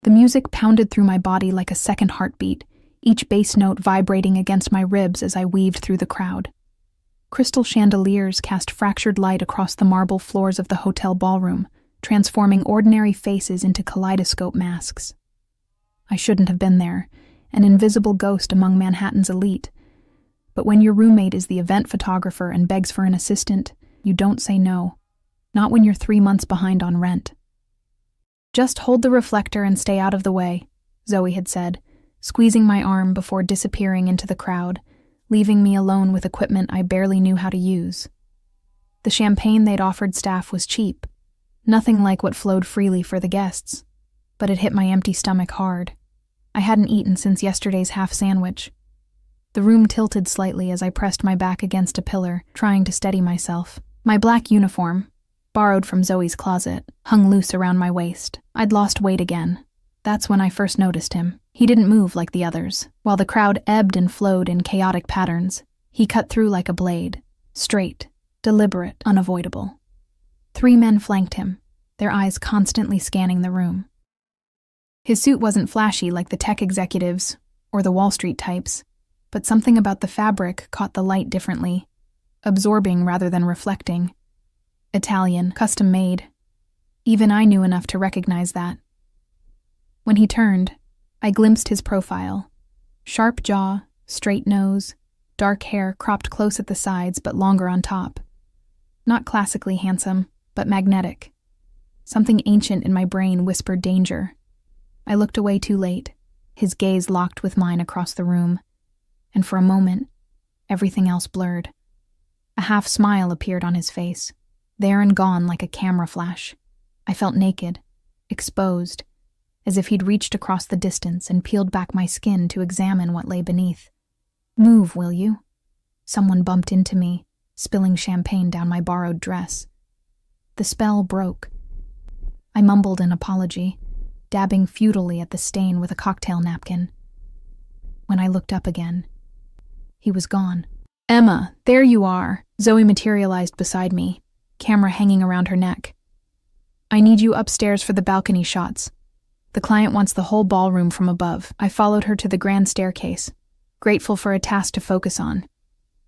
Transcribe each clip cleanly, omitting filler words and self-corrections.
The music pounded through my body like a second heartbeat, each bass note vibrating against my ribs as I weaved through the crowd. Crystal chandeliers cast fractured light across the marble floors of the hotel ballroom, transforming ordinary faces into kaleidoscope masks. I shouldn't have been there, an invisible ghost among Manhattan's elite. But when your roommate is the event photographer and begs for an assistant, you don't say no. Not when you're 3 months behind on rent. "Just hold the reflector and stay out of the way," Zoe had said, squeezing my arm before disappearing into the crowd, leaving me alone with equipment I barely knew how to use. The champagne they'd offered staff was cheap, nothing like what flowed freely for the guests, but it hit my empty stomach hard. I hadn't eaten since yesterday's half sandwich. The room tilted slightly as I pressed my back against a pillar, trying to steady myself. My black uniform, borrowed from Zoe's closet, hung loose around my waist. I'd lost weight again. That's when I first noticed him. He didn't move like the others. While the crowd ebbed and flowed in chaotic patterns, he cut through like a blade. Straight, deliberate, unavoidable. 3 men flanked him, their eyes constantly scanning the room. His suit wasn't flashy like the tech executives or the Wall Street types, but something about the fabric caught the light differently, absorbing rather than reflecting. Italian, custom-made. Even I knew enough to recognize that. When he turned, I glimpsed his profile. Sharp jaw, straight nose, dark hair cropped close at the sides but longer on top. Not classically handsome, but magnetic. Something ancient in my brain whispered danger. I looked away too late, his gaze locked with mine across the room, and for a moment, everything else blurred. A half smile appeared on his face, there and gone like a camera flash. I felt naked, exposed, as if he'd reached across the distance and peeled back my skin to examine what lay beneath. "Move, will you?" Someone bumped into me, spilling champagne down my borrowed dress. The spell broke. I mumbled an apology, dabbing futilely at the stain with a cocktail napkin. When I looked up again, he was gone. "Emma, there you are." Zoe materialized beside me, camera hanging around her neck. "I need you upstairs for the balcony shots. The client wants the whole ballroom from above." I followed her to the grand staircase, grateful for a task to focus on.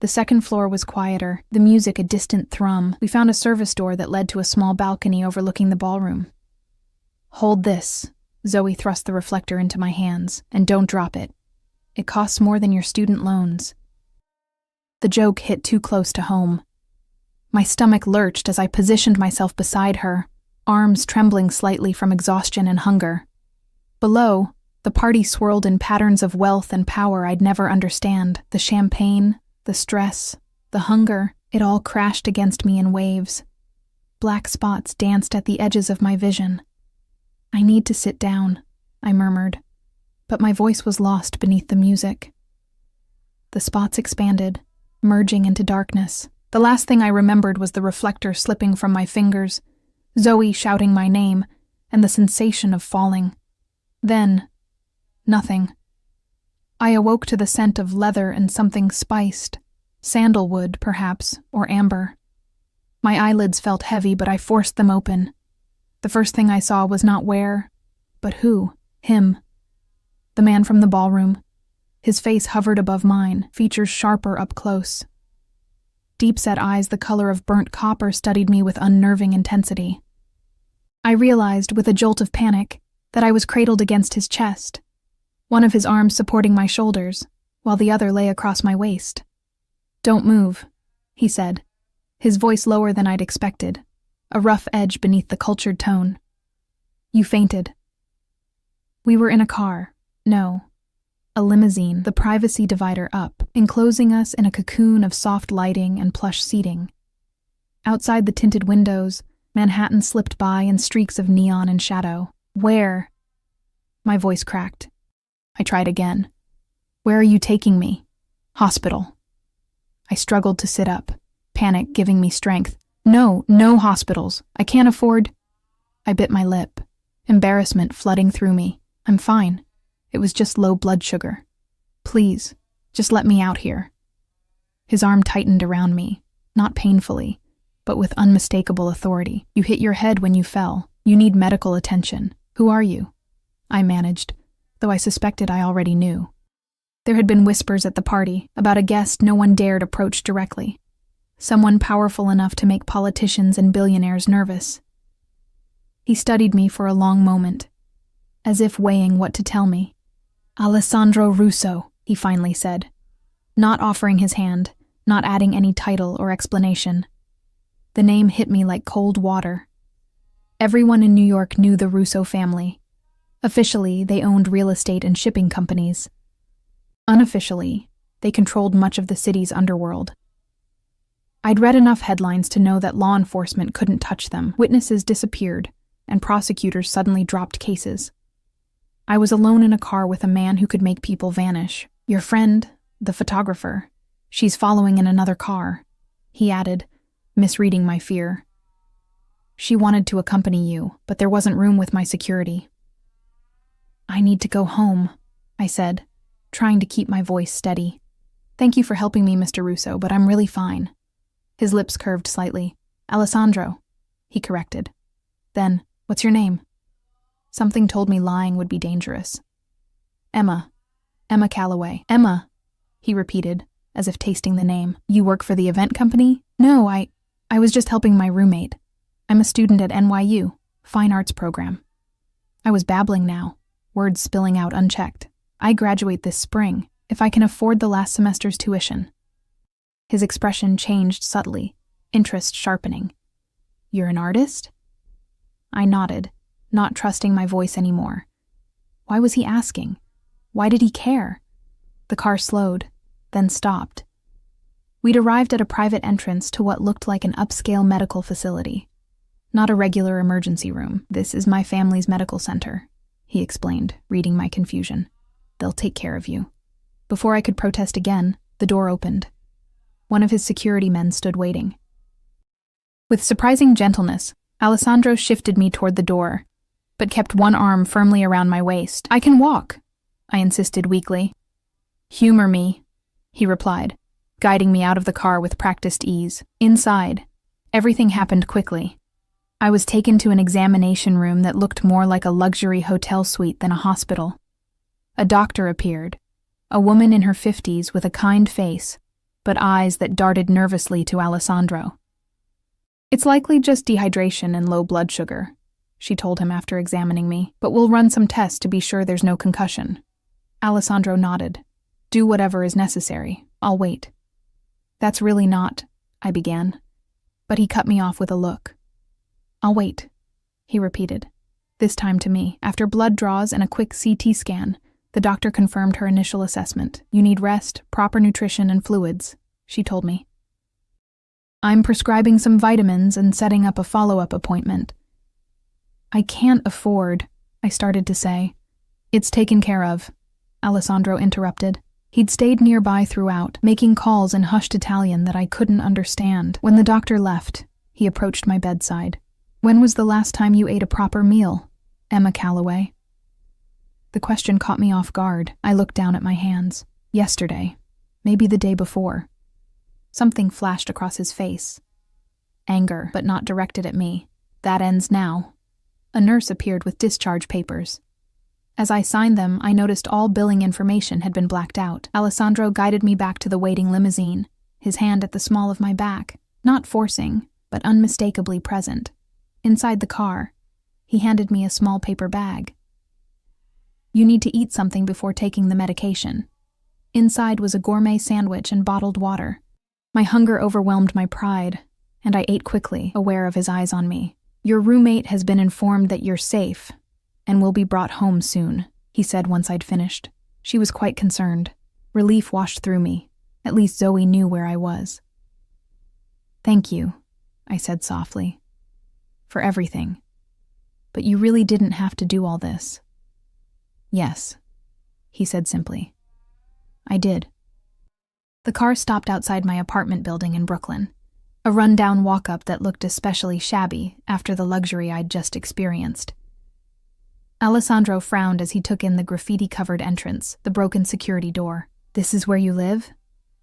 The second floor was quieter, the music a distant thrum. We found a service door that led to a small balcony overlooking the ballroom. "Hold this." Zoe thrust the reflector into my hands. "And don't drop it. It costs more than your student loans." The joke hit too close to home. My stomach lurched as I positioned myself beside her, arms trembling slightly from exhaustion and hunger. Below, the party swirled in patterns of wealth and power I'd never understand. The champagne, the stress, the hunger, it all crashed against me in waves. Black spots danced at the edges of my vision. "I need to sit down," I murmured, but my voice was lost beneath the music. The spots expanded, merging into darkness. The last thing I remembered was the reflector slipping from my fingers, Zoe shouting my name, and the sensation of falling. Then, nothing. I awoke to the scent of leather and something spiced, sandalwood, perhaps, or amber. My eyelids felt heavy, but I forced them open. The first thing I saw was not where, but who. Him. The man from the ballroom. His face hovered above mine, features sharper up close. Deep-set eyes the color of burnt copper studied me with unnerving intensity. I realized, with a jolt of panic, that I was cradled against his chest, one of his arms supporting my shoulders, while the other lay across my waist. "Don't move," he said, his voice lower than I'd expected, a rough edge beneath the cultured tone. "You fainted." We were in a car. No, a limousine, the privacy divider up, enclosing us in a cocoon of soft lighting and plush seating. Outside the tinted windows, Manhattan slipped by in streaks of neon and shadow. "Where?" My voice cracked. I tried again. "Where are you taking me?" "Hospital." I struggled to sit up, panic giving me strength. No hospitals. I can't afford." I bit my lip, embarrassment flooding through me. "I'm fine. It was just low blood sugar. Please, just let me out here." His arm tightened around me, not painfully, but with unmistakable authority. "You hit your head when you fell. You need medical attention. Who are you?" I managed, though I suspected I already knew. There had been whispers at the party about a guest no one dared approach directly. Someone powerful enough to make politicians and billionaires nervous. He studied me for a long moment, as if weighing what to tell me. "Alessandro Russo," he finally said, not offering his hand, not adding any title or explanation. The name hit me like cold water. Everyone in New York knew the Russo family. Officially, they owned real estate and shipping companies. Unofficially, they controlled much of the city's underworld. I'd read enough headlines to know that law enforcement couldn't touch them. Witnesses disappeared, and prosecutors suddenly dropped cases. I was alone in a car with a man who could make people vanish. "Your friend, the photographer, she's following in another car," he added, misreading my fear. "She wanted to accompany you, but there wasn't room with my security." "I need to go home," I said, trying to keep my voice steady. "Thank you for helping me, Mr. Russo, but I'm really fine." His lips curved slightly. "Alessandro," he corrected. Then, "What's your name?" Something told me lying would be dangerous. "Emma Calloway." "Emma," he repeated, as if tasting the name. "You work for the event company?" "No, I was just helping my roommate. I'm a student at NYU, fine arts program." I was babbling now, words spilling out unchecked. "I graduate this spring, if I can afford the last semester's tuition." His expression changed subtly, interest sharpening. "You're an artist?" I nodded, not trusting my voice anymore. Why was he asking? Why did he care? The car slowed, then stopped. We'd arrived at a private entrance to what looked like an upscale medical facility. Not a regular emergency room. "This is my family's medical center," he explained, reading my confusion. "They'll take care of you." Before I could protest again, the door opened. One of his security men stood waiting. With surprising gentleness, Alessandro shifted me toward the door, but kept one arm firmly around my waist. "I can walk," I insisted weakly. "Humor me," he replied, guiding me out of the car with practiced ease. Inside, everything happened quickly. I was taken to an examination room that looked more like a luxury hotel suite than a hospital. A doctor appeared, a woman in her 50s with a kind face, but eyes that darted nervously to Alessandro. "It's likely just dehydration and low blood sugar," she told him after examining me, "but we'll run some tests to be sure there's no concussion." Alessandro nodded. "Do whatever is necessary. I'll wait." "That's really not," I began, but he cut me off with a look. "I'll wait," he repeated, this time to me. After blood draws and a quick CT scan, the doctor confirmed her initial assessment. "You need rest, proper nutrition, and fluids," she told me. "I'm prescribing some vitamins and setting up a follow-up appointment." "I can't afford," I started to say. "It's taken care of," Alessandro interrupted. He'd stayed nearby throughout, making calls in hushed Italian that I couldn't understand. When the doctor left, he approached my bedside. "When was the last time you ate a proper meal, Emma Calloway?" The question caught me off guard. I looked down at my hands. "Yesterday. Maybe the day before." Something flashed across his face. Anger, but not directed at me. "That ends now." A nurse appeared with discharge papers. As I signed them, I noticed all billing information had been blacked out. Alessandro guided me back to the waiting limousine, his hand at the small of my back, not forcing, but unmistakably present. Inside the car, he handed me a small paper bag. "You need to eat something before taking the medication." Inside was a gourmet sandwich and bottled water. My hunger overwhelmed my pride, and I ate quickly, aware of his eyes on me. "Your roommate has been informed that you're safe, and will be brought home soon," he said once I'd finished. She was quite concerned. Relief washed through me. At least Zoe knew where I was. "Thank you," I said softly, "for everything. But you really didn't have to do all this." "Yes," he said simply. "I did." The car stopped outside my apartment building in Brooklyn, a run-down walk-up that looked especially shabby after the luxury I'd just experienced. Alessandro frowned as he took in the graffiti-covered entrance, the broken security door. "This is where you live?"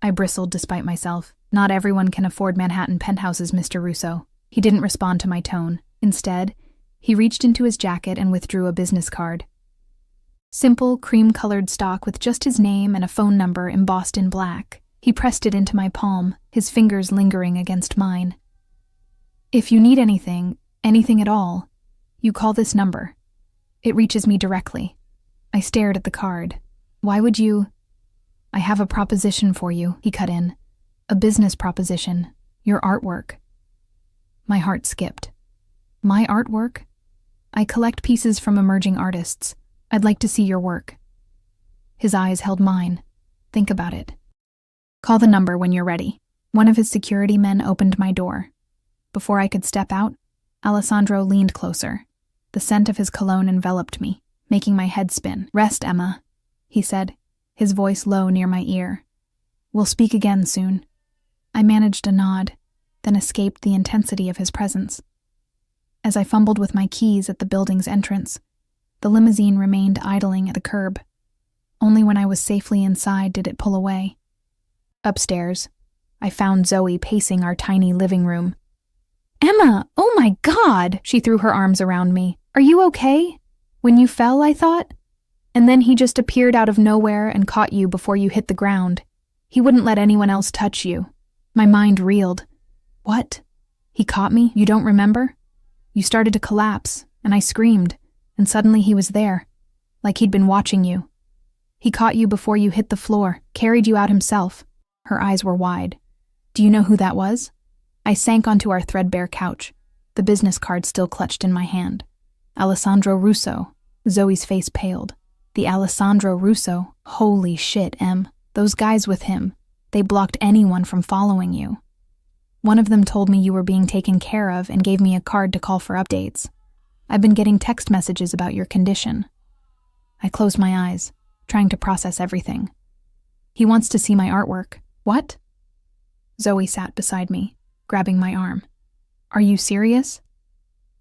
I bristled despite myself. "Not everyone can afford Manhattan penthouses, Mr. Russo." He didn't respond to my tone. Instead, he reached into his jacket and withdrew a business card. Simple, cream-colored stock with just his name and a phone number embossed in black. He pressed it into my palm, his fingers lingering against mine. "If you need anything at all, you call this number. It reaches me directly." I stared at the card. "Why would you—" "I have a proposition for you," he cut in. "A business proposition. Your artwork." My heart skipped. "My artwork? I collect pieces from emerging artists. I'd like to see your work." His eyes held mine. "Think about it. Call the number when you're ready." One of his security men opened my door. Before I could step out, Alessandro leaned closer. The scent of his cologne enveloped me, making my head spin. "Rest, Emma," he said, his voice low near my ear. "We'll speak again soon." I managed a nod, then escaped the intensity of his presence. As I fumbled with my keys at the building's entrance, the limousine remained idling at the curb. Only when I was safely inside did it pull away. Upstairs, I found Zoe pacing our tiny living room. "Emma, oh my God!" She threw her arms around me. "Are you okay? When you fell, I thought? And then he just appeared out of nowhere and caught you before you hit the ground. He wouldn't let anyone else touch you." My mind reeled. "What? He caught me? You don't remember? You started to collapse, and I screamed, and suddenly he was there, like he'd been watching you. He caught you before you hit the floor, carried you out himself." Her eyes were wide. "Do you know who that was?" I sank onto our threadbare couch, the business card still clutched in my hand. "Alessandro Russo." Zoe's face paled. "The Alessandro Russo? Holy shit, Em. Those guys with him, they blocked anyone from following you. One of them told me you were being taken care of and gave me a card to call for updates. I've been getting text messages about your condition." I closed my eyes, trying to process everything. "He wants to see my artwork." "What?" Zoe sat beside me, grabbing my arm. "Are you serious?"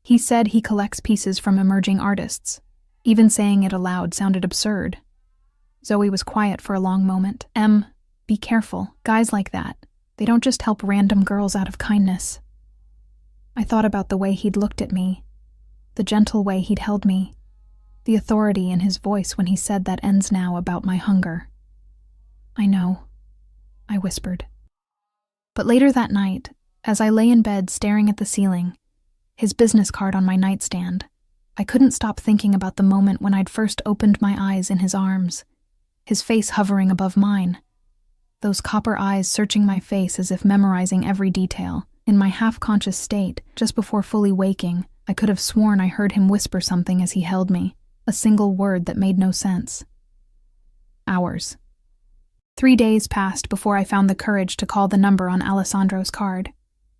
"He said he collects pieces from emerging artists." Even saying it aloud sounded absurd. Zoe was quiet for a long moment. "Em, be careful. Guys like that, they don't just help random girls out of kindness." I thought about the way he'd looked at me, the gentle way he'd held me, the authority in his voice when he said that ends now about my hunger. "I know," I whispered. But later that night, as I lay in bed staring at the ceiling, his business card on my nightstand, I couldn't stop thinking about the moment when I'd first opened my eyes in his arms, his face hovering above mine, those copper eyes searching my face as if memorizing every detail. In my half-conscious state, just before fully waking, I could have sworn I heard him whisper something as he held me, a single word that made no sense. Hours. 3 days passed before I found the courage to call the number on Alessandro's card.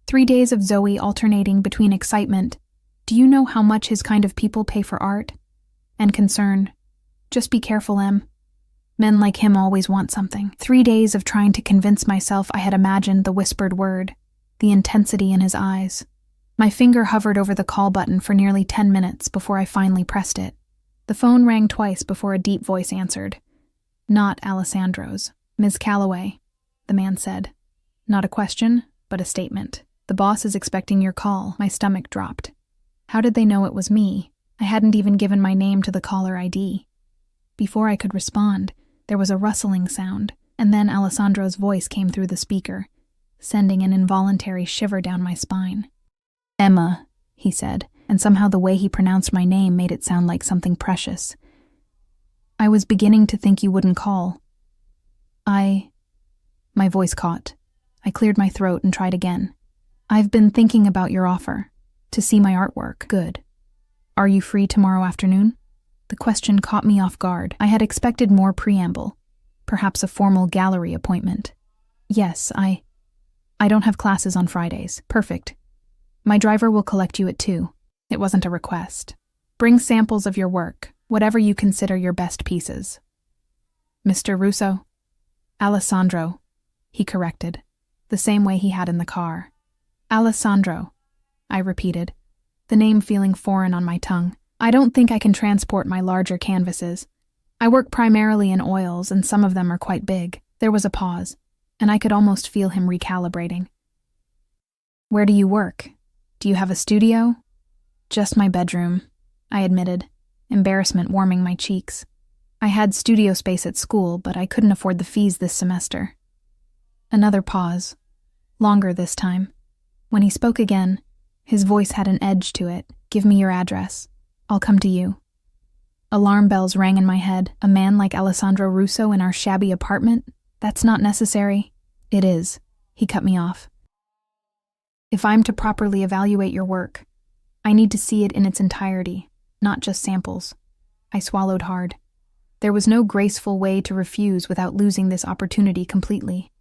3 days of Zoe alternating between excitement, "Do you know how much his kind of people pay for art?" and concern, "Just be careful, Em. Men like him always want something." 3 days of trying to convince myself I had imagined the whispered word, the intensity in his eyes. My finger hovered over the call button for nearly 10 minutes before I finally pressed it. The phone rang twice before a deep voice answered. "Not Alessandro's. Ms. Calloway," the man said. Not a question, but a statement. "The boss is expecting your call." My stomach dropped. How did they know it was me? I hadn't even given my name to the caller ID. Before I could respond, there was a rustling sound, and then Alessandro's voice came through the speaker, sending an involuntary shiver down my spine. "Emma," he said, and somehow the way he pronounced my name made it sound like something precious. "I was beginning to think you wouldn't call." My voice caught. I cleared my throat and tried again. "I've been thinking about your offer. To see my artwork." "Good. Are you free tomorrow afternoon?" The question caught me off guard. I had expected more preamble, perhaps a formal gallery appointment. "Yes, I don't have classes on Fridays." "Perfect. My driver will collect you at 2. It wasn't a request. Bring samples of your work, whatever you consider your best pieces." "Mr. Russo?" "Alessandro," he corrected, the same way he had in the car. "Alessandro," I repeated, the name feeling foreign on my tongue. "I don't think I can transport my larger canvases. I work primarily in oils, and some of them are quite big." There was a pause, and I could almost feel him recalibrating. "Where do you work? Do you have a studio?" "Just my bedroom," I admitted, embarrassment warming my cheeks. I had studio space at school, but I couldn't afford the fees this semester. Another pause. Longer this time. When he spoke again, his voice had an edge to it. Give me your address. I'll come to you. Alarm bells rang in my head. A man like Alessandro Russo in our shabby apartment? That's not necessary. It is. He cut me off. If I'm to properly evaluate your work, I need to see it in its entirety, not just samples. I swallowed hard. There was no graceful way to refuse without losing this opportunity completely.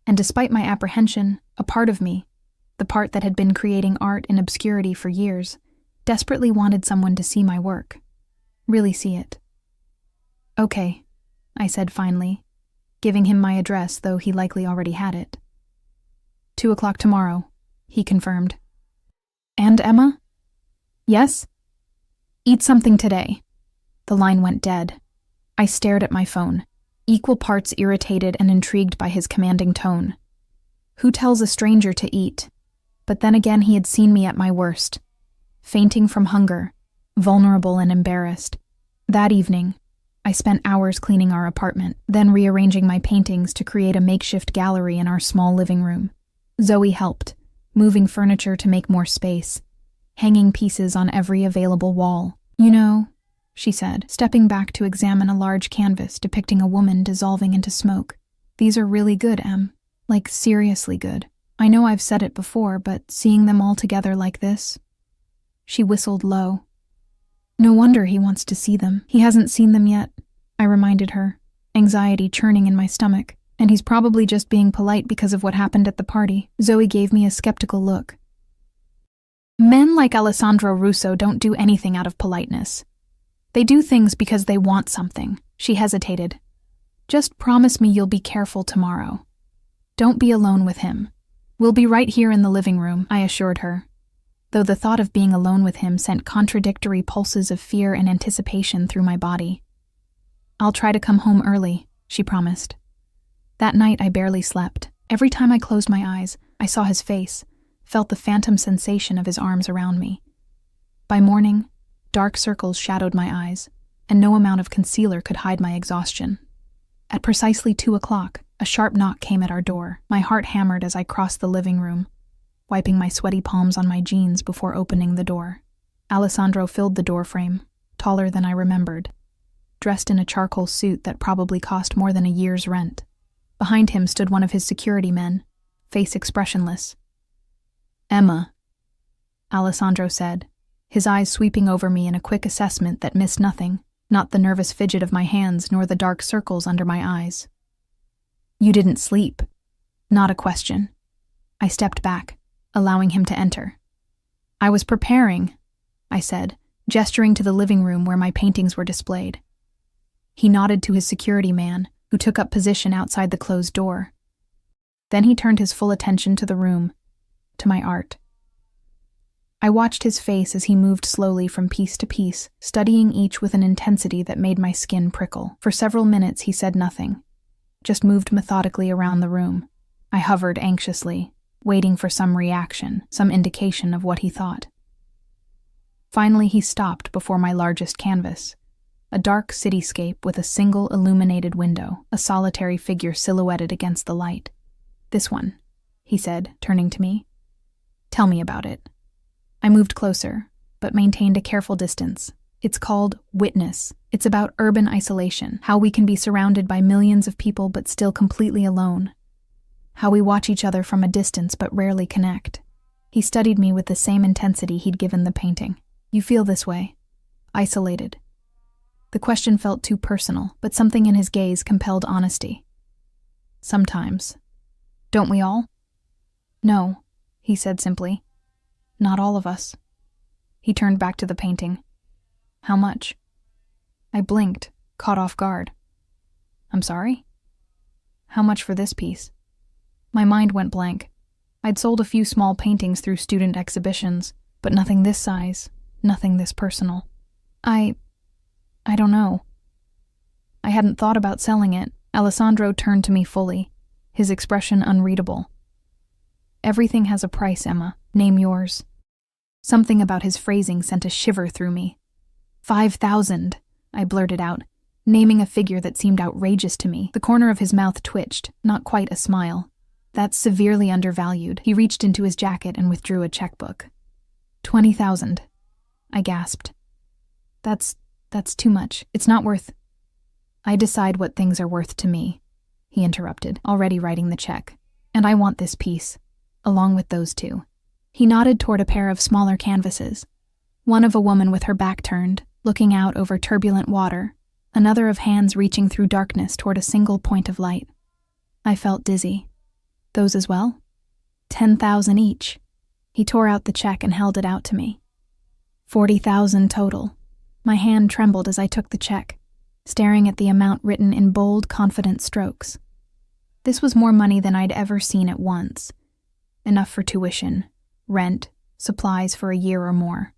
And despite my apprehension, a part of me, the part that had been creating art in obscurity for years, desperately wanted someone to see my work. Really see it. Okay, I said finally, giving him my address, though he likely already had it. 2:00 tomorrow, he confirmed. And Emma? Yes? Eat something today. The line went dead. I stared at my phone, equal parts irritated and intrigued by his commanding tone. Who tells a stranger to eat? But then again, he had seen me at my worst, fainting from hunger, vulnerable and embarrassed. That evening, I spent hours cleaning our apartment, then rearranging my paintings to create a makeshift gallery in our small living room. Zoe helped, moving furniture to make more space, hanging pieces on every available wall. You know, she said, stepping back to examine a large canvas depicting a woman dissolving into smoke. These are really good, Em. Like, seriously good. I know I've said it before, but seeing them all together like this... She whistled low. No wonder he wants to see them. He hasn't seen them yet, I reminded her, anxiety churning in my stomach. And he's probably just being polite because of what happened at the party. Zoe gave me a skeptical look. Men like Alessandro Russo don't do anything out of politeness. They do things because they want something. She hesitated. Just promise me you'll be careful tomorrow. Don't be alone with him. We'll be right here in the living room, I assured her, though the thought of being alone with him sent contradictory pulses of fear and anticipation through my body. I'll try to come home early, she promised. That night I barely slept. Every time I closed my eyes, I saw his face, felt the phantom sensation of his arms around me. By morning, dark circles shadowed my eyes, and no amount of concealer could hide my exhaustion. At precisely 2:00, a sharp knock came at our door. My heart hammered as I crossed the living room, wiping my sweaty palms on my jeans before opening the door. Alessandro filled the doorframe, taller than I remembered, dressed in a charcoal suit that probably cost more than a year's rent. Behind him stood one of his security men, face expressionless. Emma, Alessandro said, his eyes sweeping over me in a quick assessment that missed nothing, not the nervous fidget of my hands nor the dark circles under my eyes. You didn't sleep. Not a question. I stepped back, allowing him to enter. I was preparing, I said, gesturing to the living room where my paintings were displayed. He nodded to his security man, who took up position outside the closed door. Then he turned his full attention to the room, to my art. I watched his face as he moved slowly from piece to piece, studying each with an intensity that made my skin prickle. For several minutes he said nothing, just moved methodically around the room. I hovered anxiously, waiting for some reaction, some indication of what he thought. Finally he stopped before my largest canvas, a dark cityscape with a single illuminated window, a solitary figure silhouetted against the light. This one, he said, turning to me. Tell me about it. I moved closer, but maintained a careful distance. It's called Witness. It's about urban isolation, how we can be surrounded by millions of people but still completely alone. How we watch each other from a distance but rarely connect. He studied me with the same intensity he'd given the painting. You feel this way? Isolated. The question felt too personal, but something in his gaze compelled honesty. Sometimes. Don't we all? No, he said simply. Not all of us. He turned back to the painting. How much? I blinked, caught off guard. I'm sorry? How much for this piece? My mind went blank. I'd sold a few small paintings through student exhibitions, but nothing this size, nothing this personal. I don't know. I hadn't thought about selling it. Alessandro turned to me fully, his expression unreadable. Everything has a price, Emma. Name yours. Something about his phrasing sent a shiver through me. 5,000, I blurted out, naming a figure that seemed outrageous to me. The corner of his mouth twitched, not quite a smile. That's severely undervalued. He reached into his jacket and withdrew a checkbook. 20,000. I gasped. That's too much. It's not worth. I decide what things are worth to me, he interrupted, already writing the check. And I want this piece, along with those two. He nodded toward a pair of smaller canvases. One of a woman with her back turned, looking out over turbulent water, another of hands reaching through darkness toward a single point of light. I felt dizzy. Those as well? 10,000 each. He tore out the check and held it out to me. 40,000 total. My hand trembled as I took the check, staring at the amount written in bold, confident strokes. This was more money than I'd ever seen at once. Enough for tuition, rent, supplies for a year or more.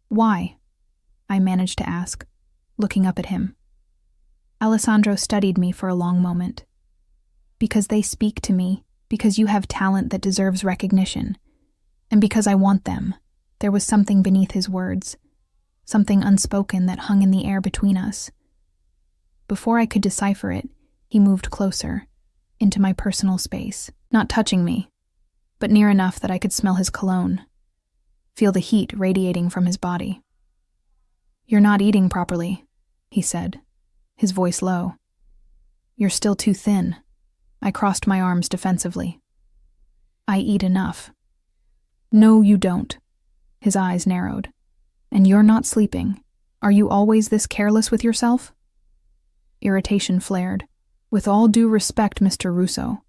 Why? I managed to ask, looking up at him. Alessandro studied me for a long moment. Because they speak to me, because you have talent that deserves recognition, and because I want them. There was something beneath his words, something unspoken that hung in the air between us. Before I could decipher it, he moved closer, into my personal space, not touching me, but near enough that I could smell his cologne, feel the heat radiating from his body. You're not eating properly, he said, his voice low. You're still too thin. I crossed my arms defensively. I eat enough. No, you don't. His eyes narrowed. And you're not sleeping. Are you always this careless with yourself? Irritation flared. With all due respect, Mr. Russo.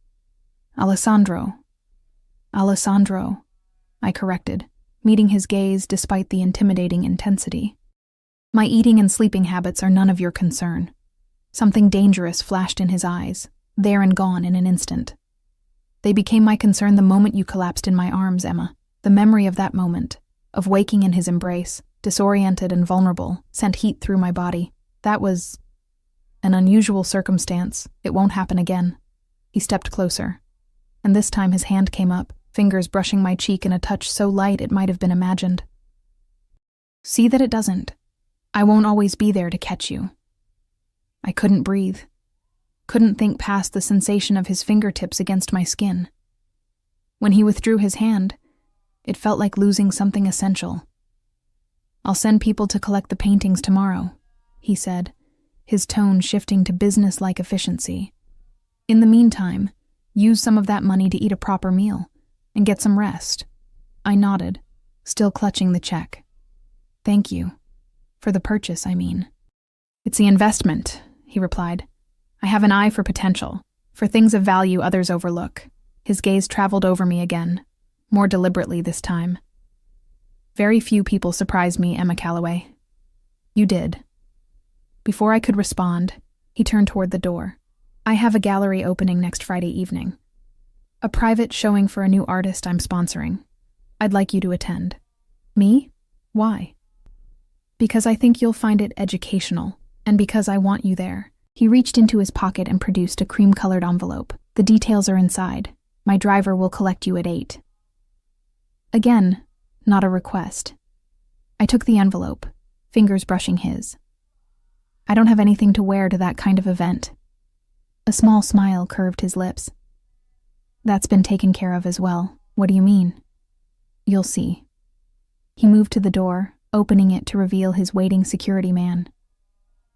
Alessandro, I corrected, meeting his gaze despite the intimidating intensity. My eating and sleeping habits are none of your concern. Something dangerous flashed in his eyes, there and gone in an instant. They became my concern the moment you collapsed in my arms, Emma. The memory of that moment, of waking in his embrace, disoriented and vulnerable, sent heat through my body. That was an unusual circumstance. It won't happen again. He stepped closer, and this time his hand came up, fingers brushing my cheek in a touch so light it might have been imagined. See that it doesn't. I won't always be there to catch you. I couldn't breathe. Couldn't think past the sensation of his fingertips against my skin. When he withdrew his hand, it felt like losing something essential. I'll send people to collect the paintings tomorrow, he said, his tone shifting to business-like efficiency. In the meantime, use some of that money to eat a proper meal and get some rest. I nodded, still clutching the check. Thank you. For the purchase, I mean. It's the investment, he replied. I have an eye for potential, for things of value others overlook. His gaze traveled over me again, more deliberately this time. Very few people surprised me, Emma Calloway. You did. Before I could respond, he turned toward the door. I have a gallery opening next Friday evening. A private showing for a new artist I'm sponsoring. I'd like you to attend. Me? Why? Because I think you'll find it educational, and because I want you there. He reached into his pocket and produced a cream-colored envelope. The details are inside. My driver will collect you at 8. Again, not a request. I took the envelope, fingers brushing his. I don't have anything to wear to that kind of event. A small smile curved his lips. That's been taken care of as well. What do you mean? You'll see. He moved to the door, opening it to reveal his waiting security man.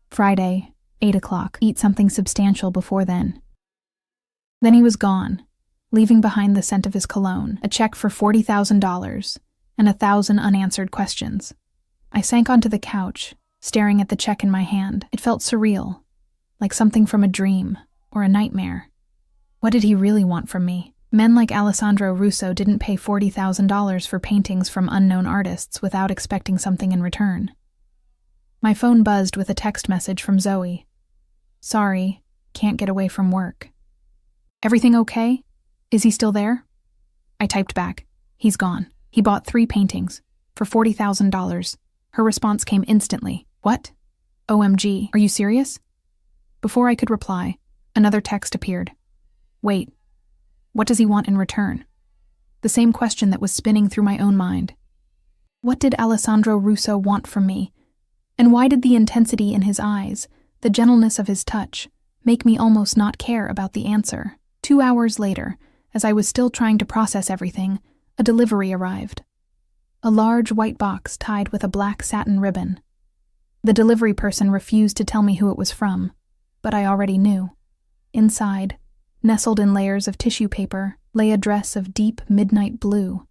Friday, 8 o'clock. Eat something substantial before then. Then he was gone, leaving behind the scent of his cologne, a check for $40,000, and 1,000 unanswered questions. I sank onto the couch, staring at the check in my hand. It felt surreal, like something from a dream or a nightmare. What did he really want from me? Men like Alessandro Russo didn't pay $40,000 for paintings from unknown artists without expecting something in return. My phone buzzed with a text message from Zoe. Sorry, can't get away from work. Everything okay? Is he still there? I typed back. He's gone. He bought 3 paintings for $40,000. Her response came instantly. What? OMG, are you serious? Before I could reply, another text appeared. Wait, what does he want in return? The same question that was spinning through my own mind. What did Alessandro Russo want from me? And why did the intensity in his eyes, the gentleness of his touch, make me almost not care about the answer. 2 hours later, as I was still trying to process everything, a delivery arrived. A large white box tied with a black satin ribbon. The delivery person refused to tell me who it was from, but I already knew. Inside, nestled in layers of tissue paper, lay a dress of deep midnight blue,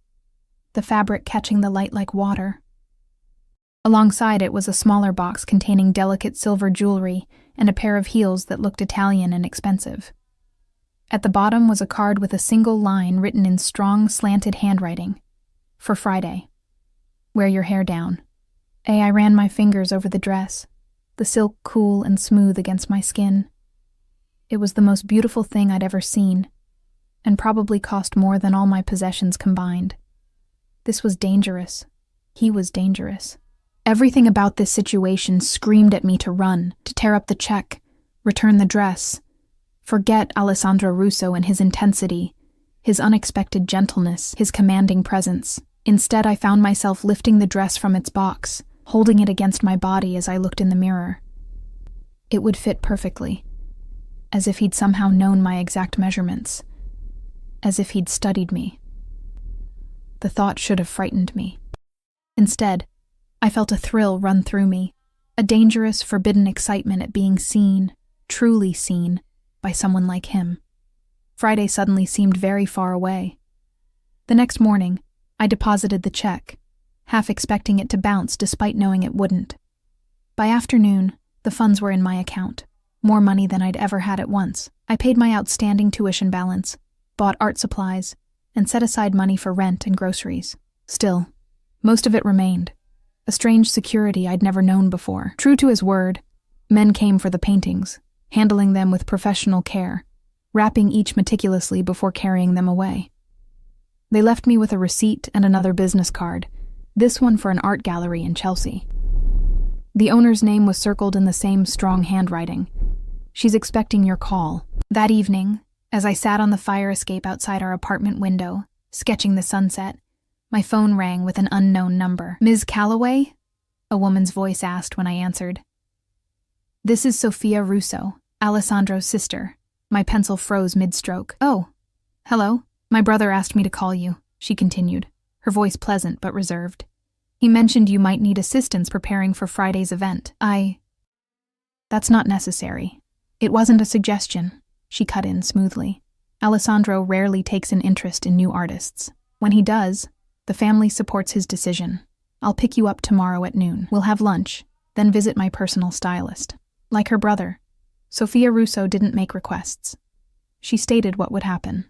the fabric catching the light like water. Alongside it was a smaller box containing delicate silver jewelry and a pair of heels that looked Italian and expensive. At the bottom was a card with a single line written in strong, slanted handwriting. For Friday. Wear your hair down. I ran my fingers over the dress, the silk cool and smooth against my skin. It was the most beautiful thing I'd ever seen, and probably cost more than all my possessions combined. This was dangerous. He was dangerous. Everything about this situation screamed at me to run, to tear up the check, return the dress, forget Alessandro Russo and his intensity, his unexpected gentleness, his commanding presence. Instead, I found myself lifting the dress from its box, holding it against my body as I looked in the mirror. It would fit perfectly, as if he'd somehow known my exact measurements, as if he'd studied me. The thought should have frightened me. Instead, I felt a thrill run through me, a dangerous, forbidden excitement at being seen, truly seen, by someone like him. Friday suddenly seemed very far away. The next morning, I deposited the check, half expecting it to bounce despite knowing it wouldn't. By afternoon, the funds were in my account, more money than I'd ever had at once. I paid my outstanding tuition balance, bought art supplies, and set aside money for rent and groceries. Still, most of it remained, a strange security I'd never known before. True to his word, men came for the paintings, handling them with professional care, wrapping each meticulously before carrying them away. They left me with a receipt and another business card, this one for an art gallery in Chelsea. The owner's name was circled in the same strong handwriting. She's expecting your call. That evening, as I sat on the fire escape outside our apartment window, sketching the sunset, my phone rang with an unknown number. Ms. Calloway? A woman's voice asked when I answered. This is Sophia Russo, Alessandro's sister. My pencil froze mid-stroke. Oh, hello. My brother asked me to call you, she continued, her voice pleasant but reserved. He mentioned you might need assistance preparing for Friday's event. That's not necessary. It wasn't a suggestion, she cut in smoothly. Alessandro rarely takes an interest in new artists. When he does, the family supports his decision. I'll pick you up tomorrow at noon. We'll have lunch, then visit my personal stylist. Like her brother, Sophia Russo didn't make requests. She stated what would happen.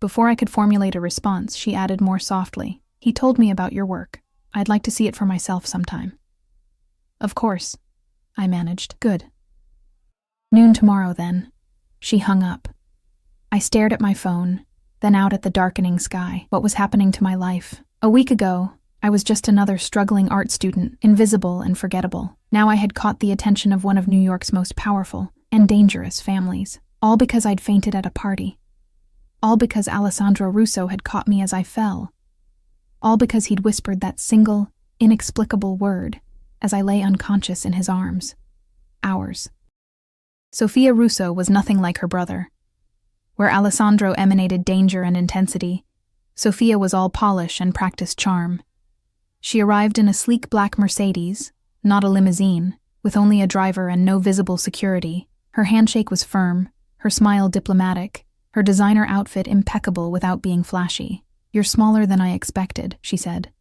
Before I could formulate a response, she added more softly, He told me about your work. I'd like to see it for myself sometime. Of course, I managed. Good. Noon tomorrow, then. She hung up. I stared at my phone, then out at the darkening sky. What was happening to my life? A week ago, I was just another struggling art student, invisible and forgettable. Now I had caught the attention of one of New York's most powerful and dangerous families, all because I'd fainted at a party. All because Alessandro Russo had caught me as I fell. All because he'd whispered that single, inexplicable word as I lay unconscious in his arms. Ours. Sophia Russo was nothing like her brother. Where Alessandro emanated danger and intensity, Sophia was all polish and practiced charm. She arrived in a sleek black Mercedes, not a limousine, with only a driver and no visible security. Her handshake was firm, her smile diplomatic, her designer outfit impeccable without being flashy. "You're smaller than I expected," she said,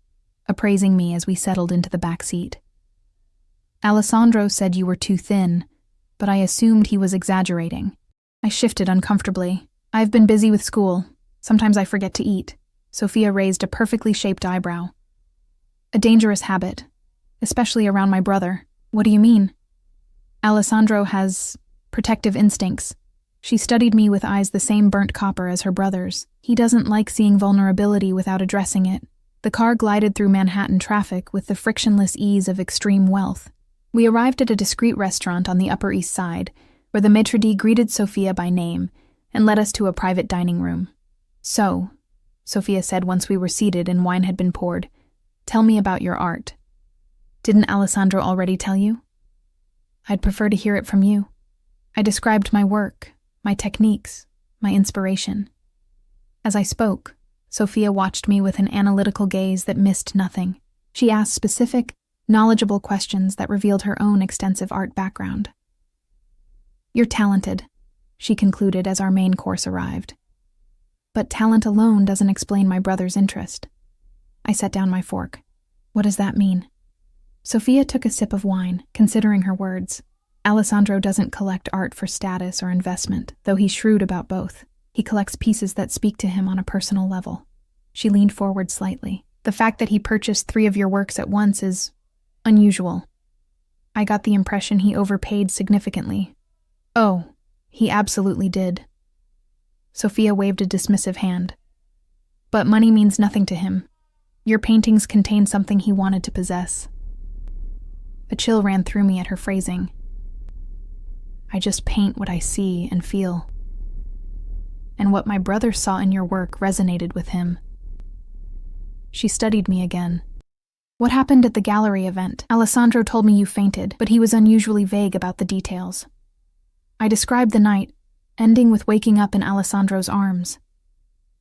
appraising me as we settled into the back seat. "Alessandro said you were too thin, but I assumed he was exaggerating." I shifted uncomfortably. "I've been busy with school. Sometimes I forget to eat." Sophia raised a perfectly shaped eyebrow. "A dangerous habit, especially around my brother." "What do you mean?" "Alessandro has protective instincts." She studied me with eyes the same burnt copper as her brother's. "He doesn't like seeing vulnerability without addressing it." The car glided through Manhattan traffic with the frictionless ease of extreme wealth. We arrived at a discreet restaurant on the Upper East Side, where the maitre d' greeted Sophia by name and led us to a private dining room. "So," Sophia said once we were seated and wine had been poured, "tell me about your art." "Didn't Alessandro already tell you?" I'd prefer to hear it from you. I described my work, my techniques, my inspiration. As I spoke, Sophia watched me with an analytical gaze that missed nothing. She asked specific, knowledgeable questions that revealed her own extensive art background. "You're talented," she concluded as our main course arrived. "But talent alone doesn't explain my brother's interest." I set down my fork. "What does that mean?" Sophia took a sip of wine, considering her words. "Alessandro doesn't collect art for status or investment, though he's shrewd about both. He collects pieces that speak to him on a personal level." She leaned forward slightly. "The fact that he purchased 3 of your works at once is unusual. I got the impression he overpaid significantly." "Oh, he absolutely did." Sophia waved a dismissive hand. "But money means nothing to him. Your paintings contain something he wanted to possess." A chill ran through me at her phrasing. "I just paint what I see and feel. And what my brother saw in your work resonated with him." She studied me again. "What happened at the gallery event? Alessandro told me you fainted, but he was unusually vague about the details." I described the night, ending with waking up in Alessandro's arms.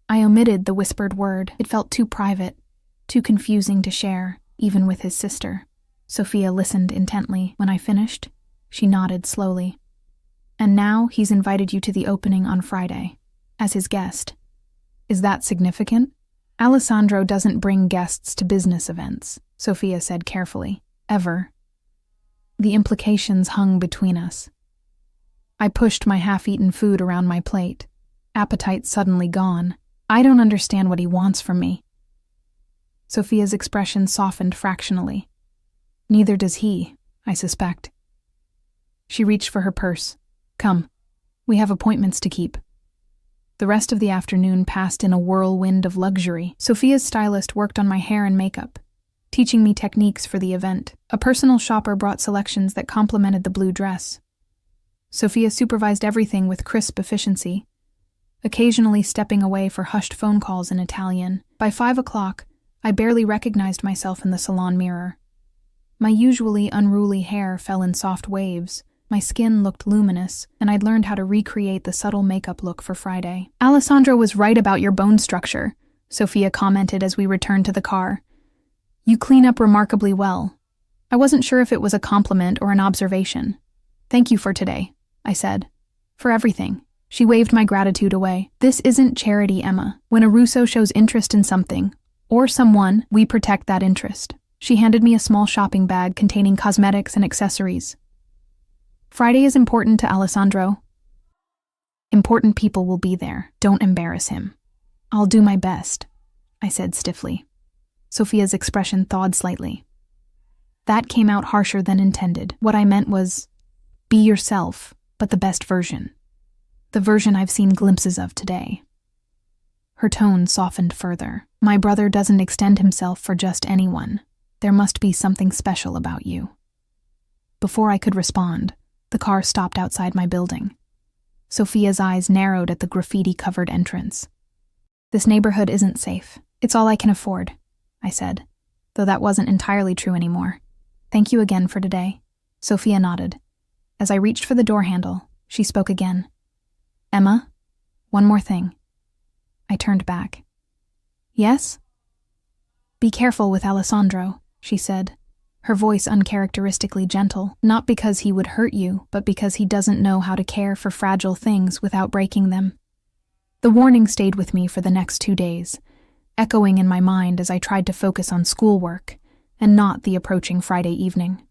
I omitted the whispered word. It felt too private, too confusing to share, even with his sister. Sophia listened intently. When I finished, she nodded slowly. "And now he's invited you to the opening on Friday, as his guest. Is that significant?" "Alessandro doesn't bring guests to business events," Sophia said carefully. "Ever." The implications hung between us. I pushed my half-eaten food around my plate, appetite suddenly gone. "I don't understand what he wants from me." Sophia's expression softened fractionally. "Neither does he, I suspect." She reached for her purse. "Come, we have appointments to keep." The rest of the afternoon passed in a whirlwind of luxury. Sophia's stylist worked on my hair and makeup, teaching me techniques for the event. A personal shopper brought selections that complemented the blue dress. Sophia supervised everything with crisp efficiency, occasionally stepping away for hushed phone calls in Italian. By 5 o'clock, I barely recognized myself in the salon mirror. My usually unruly hair fell in soft waves, my skin looked luminous, and I'd learned how to recreate the subtle makeup look for Friday. "Alessandro was right about your bone structure," Sophia commented as we returned to the car. "You clean up remarkably well." I wasn't sure if it was a compliment or an observation. "Thank you for today," I said. "For everything." She waved my gratitude away. "This isn't charity, Emma. When a Russo shows interest in something, or someone, we protect that interest." She handed me a small shopping bag containing cosmetics and accessories. "Friday is important to Alessandro. Important people will be there. Don't embarrass him." "I'll do my best," I said stiffly. Sophia's expression thawed slightly. "That came out harsher than intended. What I meant was, be yourself, but the best version. The version I've seen glimpses of today." Her tone softened further. "My brother doesn't extend himself for just anyone. There must be something special about you." Before I could respond, the car stopped outside my building. Sophia's eyes narrowed at the graffiti-covered entrance. "This neighborhood isn't safe. It's all I can afford," I said, though that wasn't entirely true anymore. "Thank you again for today." Sophia nodded. As I reached for the door handle, she spoke again. "Emma, one more thing." I turned back. "Yes?" "Be careful with Alessandro," she said, her voice uncharacteristically gentle, "not because he would hurt you, but because he doesn't know how to care for fragile things without breaking them." The warning stayed with me for the next 2 days, echoing in my mind as I tried to focus on schoolwork and not the approaching Friday evening.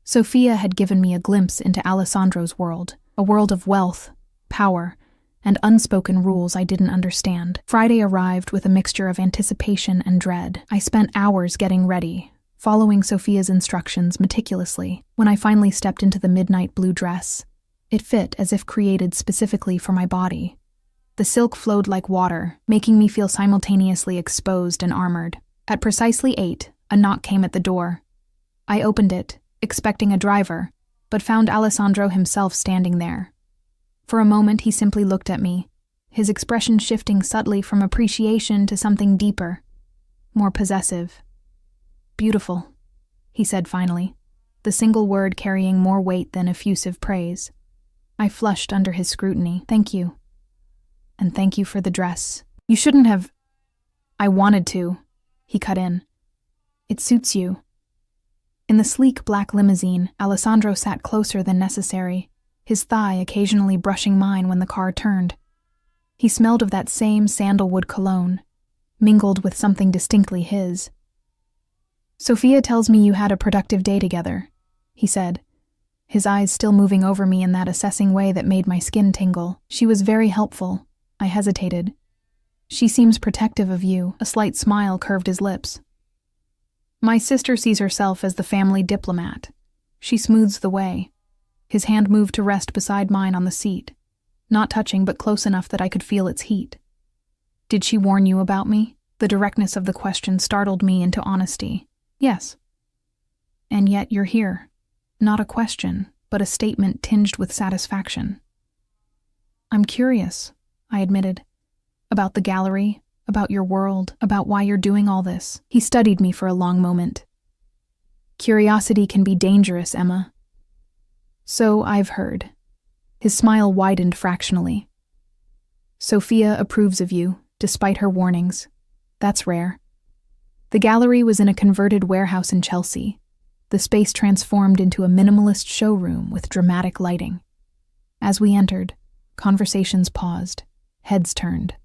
Sophia had given me a glimpse into Alessandro's world, a world of wealth, power, and unspoken rules I didn't understand. Friday arrived with a mixture of anticipation and dread. I spent hours getting ready, following Sophia's instructions meticulously. When I finally stepped into the midnight blue dress, it fit as if created specifically for my body. The silk flowed like water, making me feel simultaneously exposed and armored. At precisely 8, a knock came at the door. I opened it, expecting a driver, but found Alessandro himself standing there. For a moment he simply looked at me, his expression shifting subtly from appreciation to something deeper, more possessive. "Beautiful," he said finally. the single word carrying more weight than effusive praise. I flushed under his scrutiny. "Thank you. And thank you for the dress. You shouldn't have—" "I wanted to," he cut in. "It suits you." In the sleek black limousine, Alessandro sat closer than necessary, his thigh occasionally brushing mine when the car turned. He smelled of that same sandalwood cologne, mingled with something distinctly his. "Sophia tells me you had a productive day together," he said, his eyes still moving over me in that assessing way that made my skin tingle. "She was very helpful." I hesitated. "She seems protective of you." A slight smile curved his lips. "My sister sees herself as the family diplomat. She smooths the way." His hand moved to rest beside mine on the seat, not touching but close enough that I could feel its heat. "Did she warn you about me?" The directness of the question startled me into honesty. "Yes." "And yet you're here. Not a question, but a statement tinged with satisfaction." "I'm curious," I admitted. "About the gallery, about your world, about why you're doing all this." He studied me for a long moment. "Curiosity can be dangerous, Emma." "So I've heard." His smile widened fractionally. "Sophia approves of you, despite her warnings. That's rare." The gallery was in a converted warehouse in Chelsea, the space transformed into a minimalist showroom with dramatic lighting. As we entered, conversations paused, heads turned.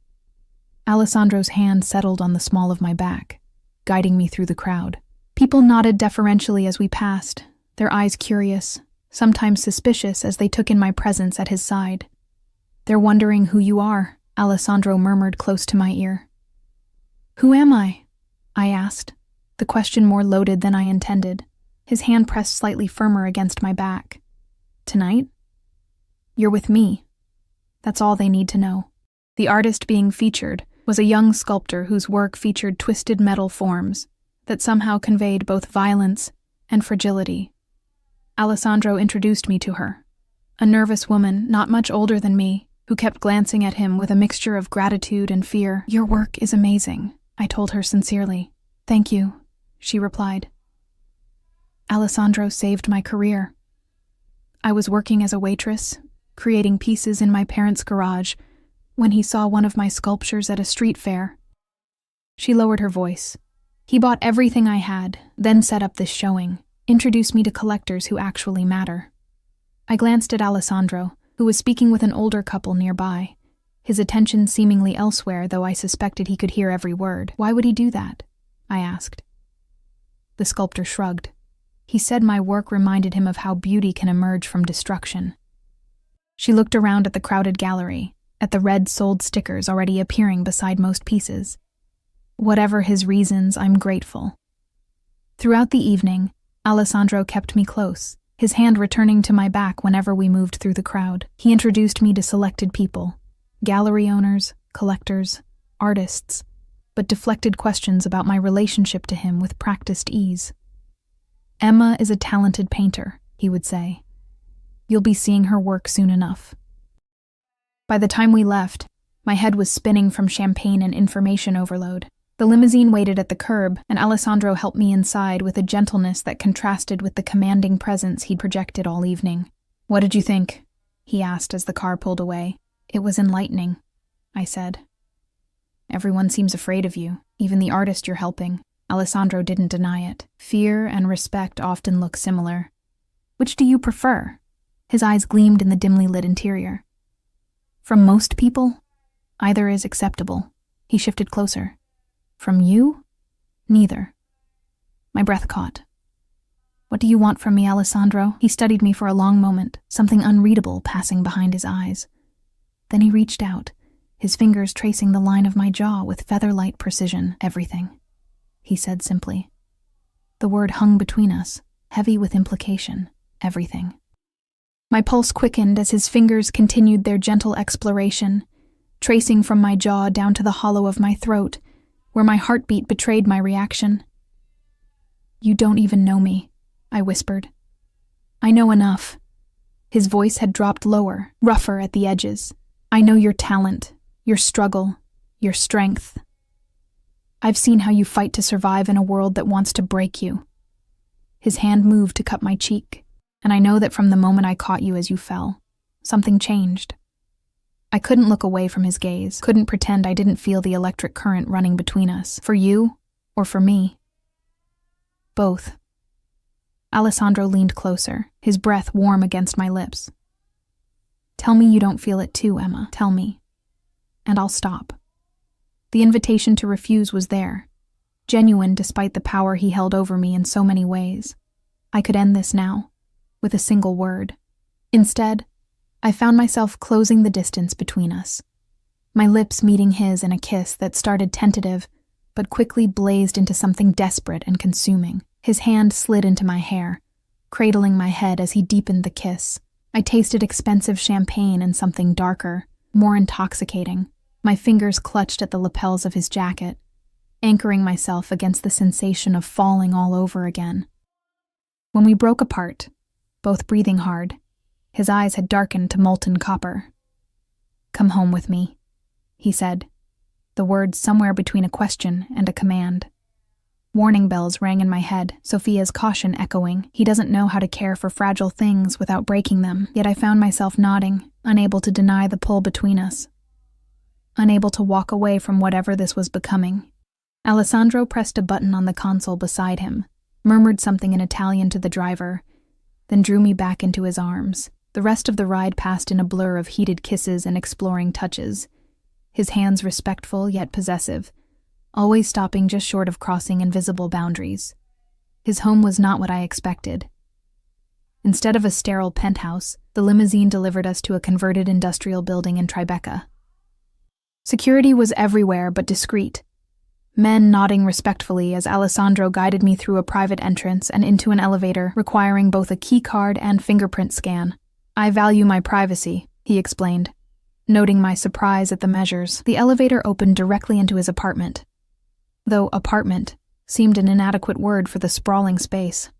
Alessandro's hand settled on the small of my back, guiding me through the crowd. People nodded deferentially as we passed, their eyes curious, sometimes suspicious as they took in my presence at his side. "They're wondering who you are," Alessandro murmured close to my ear. "Who am I?" I asked, the question more loaded than I intended. His hand pressed slightly firmer against my back. "Tonight? You're with me. That's all they need to know." The artist being featured was a young sculptor whose work featured twisted metal forms that somehow conveyed both violence and fragility. Alessandro introduced me to her, a nervous woman not much older than me, who kept glancing at him with a mixture of gratitude and fear. "Your work is amazing," I told her sincerely. "Thank you," she replied. "Alessandro saved my career. I was working as a waitress, creating pieces in my parents' garage, when he saw one of my sculptures at a street fair." She lowered her voice. "He bought everything I had, then set up this showing, introduced me to collectors who actually matter." I glanced at Alessandro, who was speaking with an older couple nearby, his attention seemingly elsewhere, though I suspected he could hear every word. "Why would he do that?" I asked. The sculptor shrugged. He said my work reminded him of how beauty can emerge from destruction. She looked around at the crowded gallery, at the red sold stickers already appearing beside most pieces. "Whatever his reasons, I'm grateful." Throughout the evening, Alessandro kept me close, his hand returning to my back whenever we moved through the crowd. He introduced me to selected people, gallery owners, collectors, artists, but deflected questions about my relationship to him with practiced ease. "Emma is a talented painter," he would say. "You'll be seeing her work soon enough." By the time we left, my head was spinning from champagne and information overload. The limousine waited at the curb, and Alessandro helped me inside with a gentleness that contrasted with the commanding presence he'd projected all evening. "What did you think?" he asked as the car pulled away. "It was enlightening," I said. "Everyone seems afraid of you, even the artist you're helping." Alessandro didn't deny it. "Fear and respect often look similar. Which do you prefer?" His eyes gleamed in the dimly lit interior. "From most people, either is acceptable." He shifted closer. "From you? Neither." My breath caught. "What do you want from me, Alessandro?" He studied me for a long moment, something unreadable passing behind his eyes. Then he reached out, his fingers tracing the line of my jaw with feather-light precision. "Everything," he said simply. The word hung between us, heavy with implication. Everything. My pulse quickened as his fingers continued their gentle exploration, tracing from my jaw down to the hollow of my throat, where my heartbeat betrayed my reaction. "You don't even know me," I whispered. "I know enough." His voice had dropped lower, rougher at the edges. "I know your talent, your struggle, your strength. I've seen how you fight to survive in a world that wants to break you." His hand moved to cut my cheek, and I know that from the moment I caught you as you fell, something changed. I couldn't look away from his gaze, couldn't pretend I didn't feel the electric current running between us, for you or for me. Both. Alessandro leaned closer, his breath warm against my lips. Tell me you don't feel it too, Emma. Tell me. And I'll stop. The invitation to refuse was there, genuine despite the power he held over me in so many ways. I could end this now, with a single word. Instead, I found myself closing the distance between us, my lips meeting his in a kiss that started tentative, but quickly blazed into something desperate and consuming. His hand slid into my hair, cradling my head as he deepened the kiss. I tasted expensive champagne and something darker, more intoxicating. My fingers clutched at the lapels of his jacket, anchoring myself against the sensation of falling all over again. When we broke apart, both breathing hard, his eyes had darkened to molten copper. Come home with me, he said, the words somewhere between a question and a command. Warning bells rang in my head, Sophia's caution echoing. He doesn't know how to care for fragile things without breaking them, yet I found myself nodding, unable to deny the pull between us. Unable to walk away from whatever this was becoming. Alessandro pressed a button on the console beside him, murmured something in Italian to the driver, then drew me back into his arms. The rest of the ride passed in a blur of heated kisses and exploring touches, his hands respectful yet possessive, always stopping just short of crossing invisible boundaries. His home was not what I expected. Instead of a sterile penthouse, the limousine delivered us to a converted industrial building in Tribeca. Security was everywhere but discreet, men nodding respectfully as Alessandro guided me through a private entrance and into an elevator requiring both a key card and fingerprint scan. I value my privacy, he explained. Noting my surprise at the measures, the elevator opened directly into his apartment. Though apartment seemed an inadequate word for the sprawling space.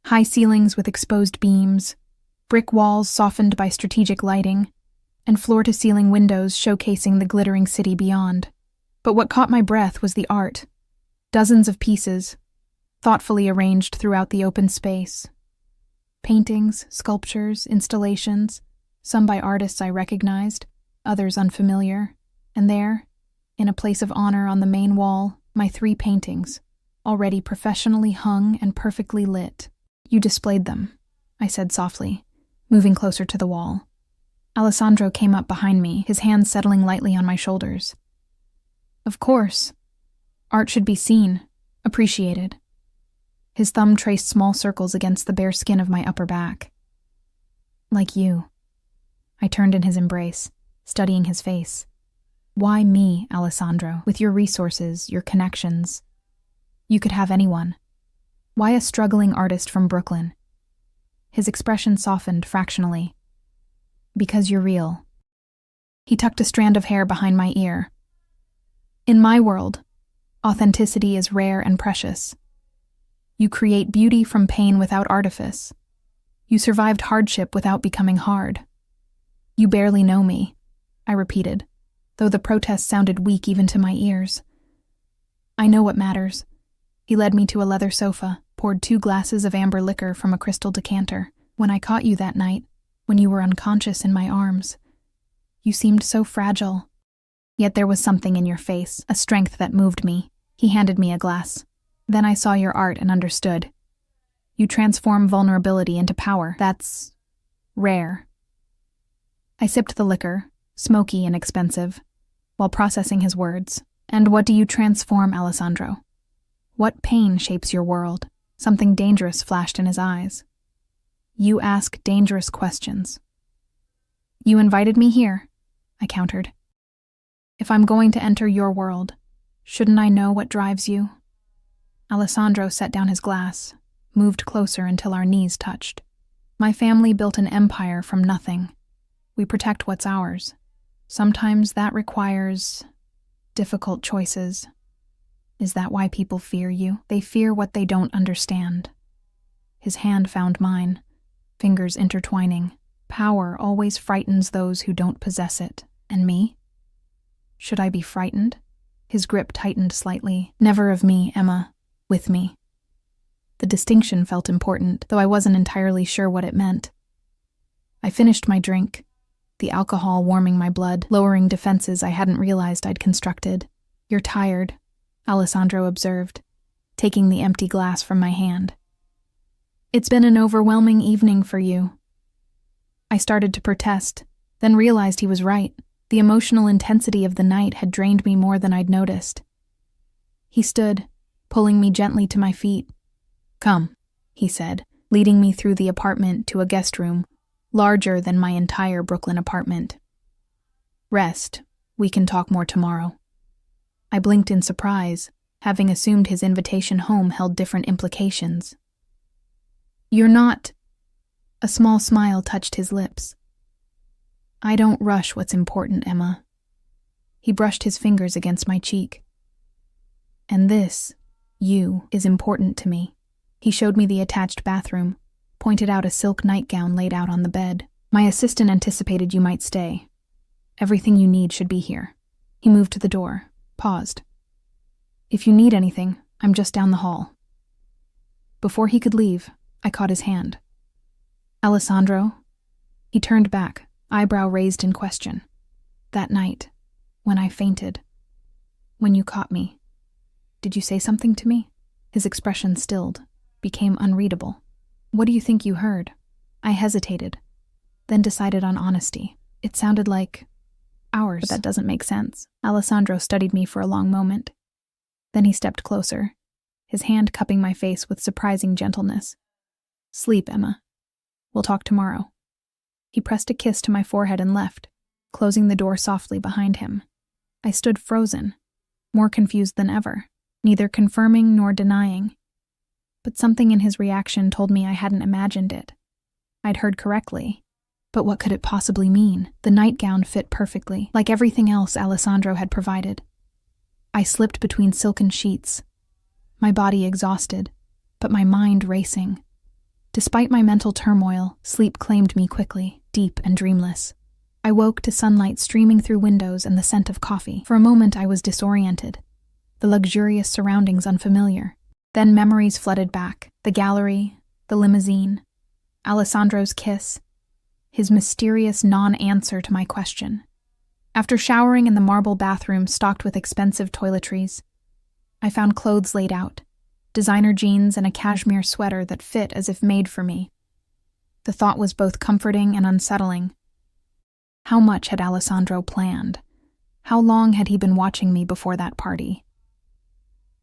High ceilings with exposed beams, brick walls softened by strategic lighting, and floor-to-ceiling windows showcasing the glittering city beyond. But what caught my breath was the art. Dozens of pieces, thoughtfully arranged throughout the open space. Paintings, sculptures, installations, some by artists I recognized, others unfamiliar, and there, in a place of honor on the main wall, my 3 paintings, already professionally hung and perfectly lit. You displayed them, I said softly, moving closer to the wall. Alessandro came up behind me, his hands settling lightly on my shoulders. Of course. Art should be seen, appreciated. His thumb traced small circles against the bare skin of my upper back. Like you. I turned in his embrace, studying his face. Why me, Alessandro, with your resources, your connections? You could have anyone. Why a struggling artist from Brooklyn? His expression softened fractionally. Because you're real. He tucked a strand of hair behind my ear. In my world, authenticity is rare and precious. You create beauty from pain without artifice. You survived hardship without becoming hard. You barely know me, I repeated, though the protest sounded weak even to my ears. I know what matters. He led me to a leather sofa, poured 2 glasses of amber liquor from a crystal decanter. When I caught you that night, when you were unconscious in my arms, you seemed so fragile. Yet there was something in your face, a strength that moved me. He handed me a glass. Then I saw your art and understood. You transform vulnerability into power. That's rare. I sipped the liquor, smoky and expensive, while processing his words. And what do you transform, Alessandro? What pain shapes your world? Something dangerous flashed in his eyes. You ask dangerous questions. You invited me here, I countered. If I'm going to enter your world, shouldn't I know what drives you? Alessandro set down his glass, moved closer until our knees touched. My family built an empire from nothing. We protect what's ours. Sometimes that requires difficult choices. Is that why people fear you? They fear what they don't understand. His hand found mine, fingers intertwining. Power always frightens those who don't possess it. And me? Should I be frightened? His grip tightened slightly. Never of me, Emma. With me. The distinction felt important, though I wasn't entirely sure what it meant. I finished my drink, the alcohol warming my blood, lowering defenses I hadn't realized I'd constructed. "You're tired," Alessandro observed, taking the empty glass from my hand. "It's been an overwhelming evening for you." I started to protest, then realized he was right. The emotional intensity of the night had drained me more than I'd noticed. He stood, pulling me gently to my feet. "Come," he said, leading me through the apartment to a guest room, larger than my entire Brooklyn apartment. "Rest. We can talk more tomorrow." I blinked in surprise, having assumed his invitation home held different implications. "You're not—" A small smile touched his lips. "I don't rush what's important, Emma." He brushed his fingers against my cheek. "And this, you, is important to me." He showed me the attached bathroom, pointed out a silk nightgown laid out on the bed. "My assistant anticipated you might stay. Everything you need should be here." He moved to the door, paused. "If you need anything, I'm just down the hall." Before he could leave, I caught his hand. "Alessandro?" He turned back, eyebrow raised in question. "That night, when I fainted, when you caught me, did you say something to me?" His expression stilled, became unreadable. "What do you think you heard?" I hesitated, then decided on honesty. "It sounded like ours, but that doesn't make sense." Alessandro studied me for a long moment. Then he stepped closer, his hand cupping my face with surprising gentleness. "Sleep, Emma. We'll talk tomorrow." He pressed a kiss to my forehead and left, closing the door softly behind him. I stood frozen, more confused than ever, neither confirming nor denying. But something in his reaction told me I hadn't imagined it. I'd heard correctly. But what could it possibly mean? The nightgown fit perfectly, like everything else Alessandro had provided. I slipped between silken sheets, my body exhausted, but my mind racing. Despite my mental turmoil, sleep claimed me quickly, deep and dreamless. I woke to sunlight streaming through windows and the scent of coffee. For a moment I was disoriented, the luxurious surroundings unfamiliar. Then memories flooded back, the gallery, the limousine, Alessandro's kiss, his mysterious non-answer to my question. After showering in the marble bathroom stocked with expensive toiletries, I found clothes laid out, designer jeans and a cashmere sweater that fit as if made for me. The thought was both comforting and unsettling. How much had Alessandro planned? How long had he been watching me before that party?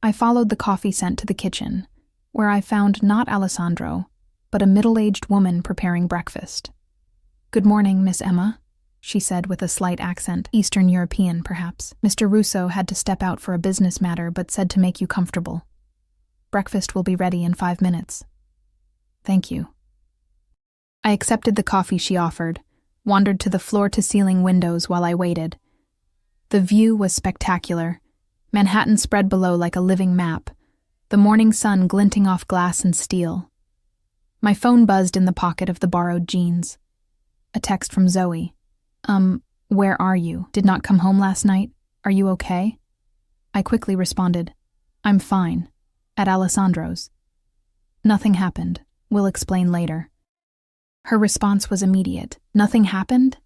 I followed the coffee scent to the kitchen, where I found not Alessandro, but a middle-aged woman preparing breakfast. "Good morning, Miss Emma," she said with a slight accent, Eastern European perhaps. "Mr. Russo had to step out for a business matter but said to make you comfortable. Breakfast will be ready in 5 minutes." "Thank you." I accepted the coffee she offered, wandered to the floor-to-ceiling windows while I waited. The view was spectacular. Manhattan spread below like a living map, the morning sun glinting off glass and steel. My phone buzzed in the pocket of the borrowed jeans. A text from Zoe. Where are you? Did not come home last night? Are you okay?" I quickly responded, "I'm fine. At Alessandro's." "Nothing happened. We'll explain later." Her response was immediate. "Nothing happened?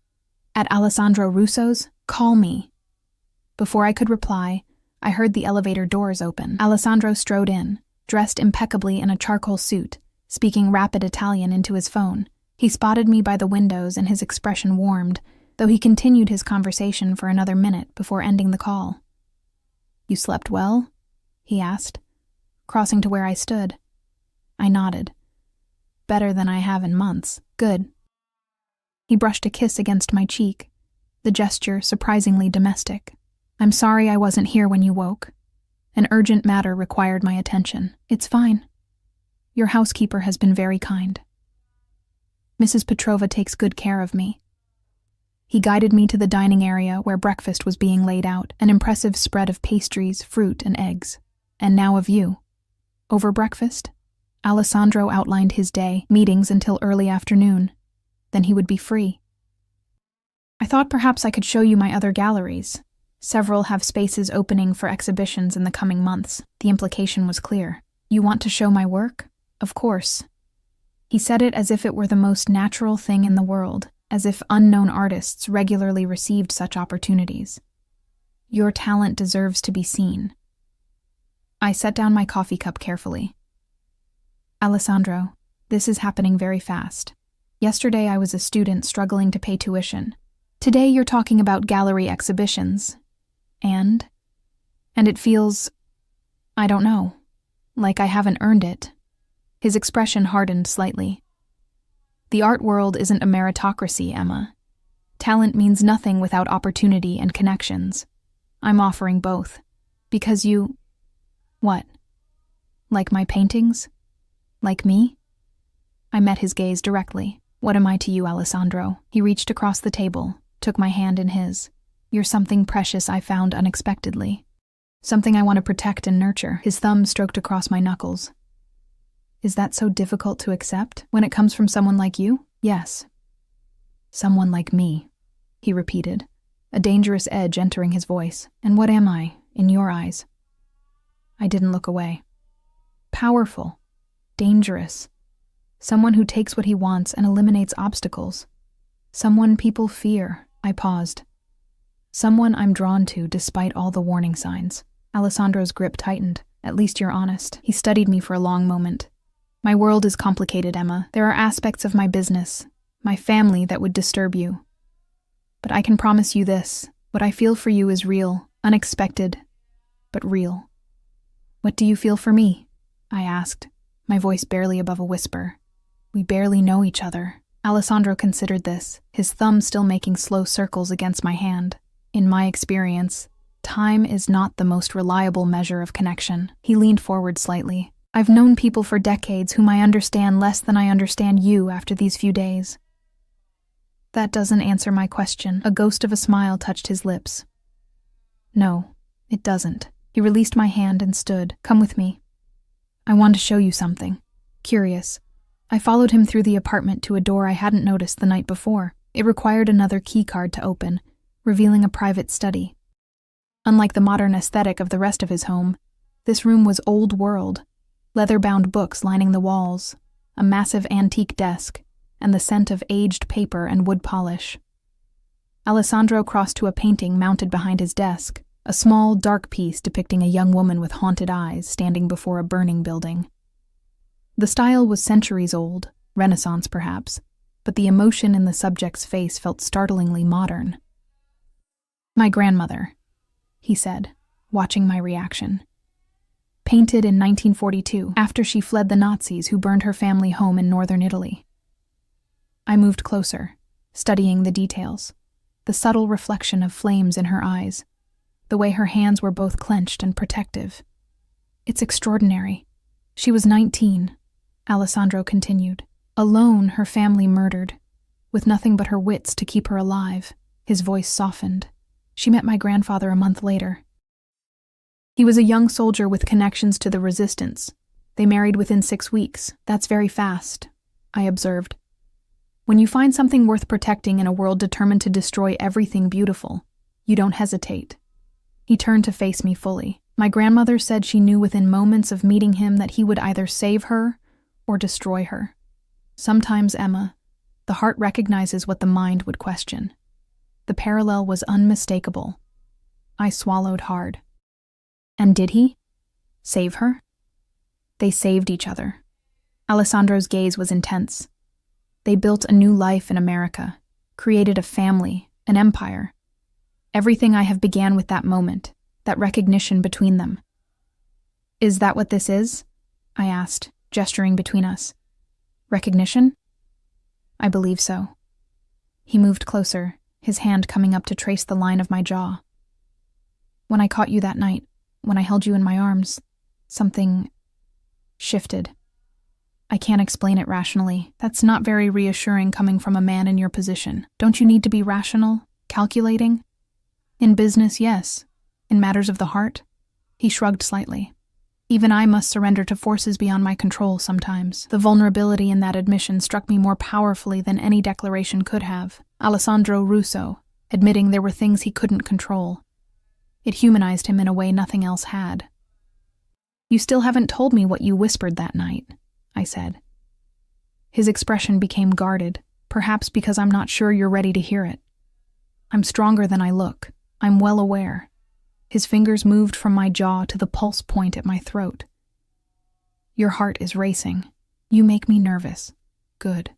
At Alessandro Russo's? Call me." Before I could reply, I heard the elevator doors open. Alessandro strode in, dressed impeccably in a charcoal suit, speaking rapid Italian into his phone. He spotted me by the windows and his expression warmed, though he continued his conversation for another minute before ending the call. "You slept well?" he asked, crossing to where I stood. I nodded. "Better than I have in months. Good." He brushed a kiss against my cheek, the gesture surprisingly domestic. "I'm sorry I wasn't here when you woke. An urgent matter required my attention." "It's fine. Your housekeeper has been very kind. Mrs. Petrova takes good care of me." He guided me to the dining area where breakfast was being laid out, an impressive spread of pastries, fruit, and eggs. "And now a view." Over breakfast, Alessandro outlined his day, meetings until early afternoon. Then he would be free. "I thought perhaps I could show you my other galleries. Several have spaces opening for exhibitions in the coming months." The implication was clear. "You want to show my work?" Of course. He said it as if it were the most natural thing in the world, as if unknown artists regularly received such opportunities. Your talent deserves to be seen. I set down my coffee cup carefully. Alessandro, this is happening very fast. Yesterday I was a student struggling to pay tuition. Today you're talking about gallery exhibitions. And it feels, I don't know, like I haven't earned it. His expression hardened slightly. The art world isn't a meritocracy, Emma. Talent means nothing without opportunity and connections. I'm offering both. Because you... What? Like my paintings? Like me? I met his gaze directly. What am I to you, Alessandro? He reached across the table, took my hand in his. You're something precious I found unexpectedly. Something I want to protect and nurture. His thumb stroked across my knuckles. Is that so difficult to accept when it comes from someone like you? Yes. Someone like me, he repeated, a dangerous edge entering his voice. And what am I, in your eyes? I didn't look away. Powerful. Dangerous. Someone who takes what he wants and eliminates obstacles. Someone people fear. I paused. Someone I'm drawn to despite all the warning signs. Alessandro's grip tightened. At least you're honest. He studied me for a long moment. My world is complicated, Emma. There are aspects of my business, my family that would disturb you. But I can promise you this. What I feel for you is real, unexpected, but real. What do you feel for me? I asked, my voice barely above a whisper. We barely know each other. Alessandro considered this, his thumb still making slow circles against my hand. In my experience, time is not the most reliable measure of connection. He leaned forward slightly. I've known people for decades whom I understand less than I understand you after these few days. That doesn't answer my question. A ghost of a smile touched his lips. No, it doesn't. He released my hand and stood. Come with me. I want to show you something. Curious. I followed him through the apartment to a door I hadn't noticed the night before. It required another key card to open, revealing a private study. Unlike the modern aesthetic of the rest of his home, this room was old world. Leather-bound books lining the walls, a massive antique desk, and the scent of aged paper and wood polish. Alessandro crossed to a painting mounted behind his desk, a small, dark piece depicting a young woman with haunted eyes standing before a burning building. The style was centuries old, Renaissance perhaps, but the emotion in the subject's face felt startlingly modern. My grandmother, he said, watching my reaction. Painted in 1942, after she fled the Nazis who burned her family home in northern Italy. I moved closer, studying the details, the subtle reflection of flames in her eyes, the way her hands were both clenched and protective. It's extraordinary. She was 19, Alessandro continued. Alone, her family murdered, with nothing but her wits to keep her alive. His voice softened. She met my grandfather a month later. He was a young soldier with connections to the resistance. They married within 6 weeks. That's very fast, I observed. When you find something worth protecting in a world determined to destroy everything beautiful, you don't hesitate. He turned to face me fully. My grandmother said she knew within moments of meeting him that he would either save her or destroy her. Sometimes, Emma, the heart recognizes what the mind would question. The parallel was unmistakable. I swallowed hard. And did he? Save her? They saved each other. Alessandro's gaze was intense. They built a new life in America, created a family, an empire. Everything I have began with that moment, that recognition between them. Is that what this is? I asked, gesturing between us. Recognition? I believe so. He moved closer, his hand coming up to trace the line of my jaw. When I caught you that night, when I held you in my arms, something shifted. I can't explain it rationally. That's not very reassuring coming from a man in your position. Don't you need to be rational, calculating? In business, yes. In matters of the heart? He shrugged slightly. Even I must surrender to forces beyond my control sometimes. The vulnerability in that admission struck me more powerfully than any declaration could have. Alessandro Russo, admitting there were things he couldn't control. It humanized him in a way nothing else had. You still haven't told me what you whispered that night. I said. His expression became guarded, perhaps because I'm not sure you're ready to hear it. I'm stronger than I look. I'm well aware. His fingers moved from my jaw to the pulse point at my throat. Your heart is racing. You make me nervous. Good,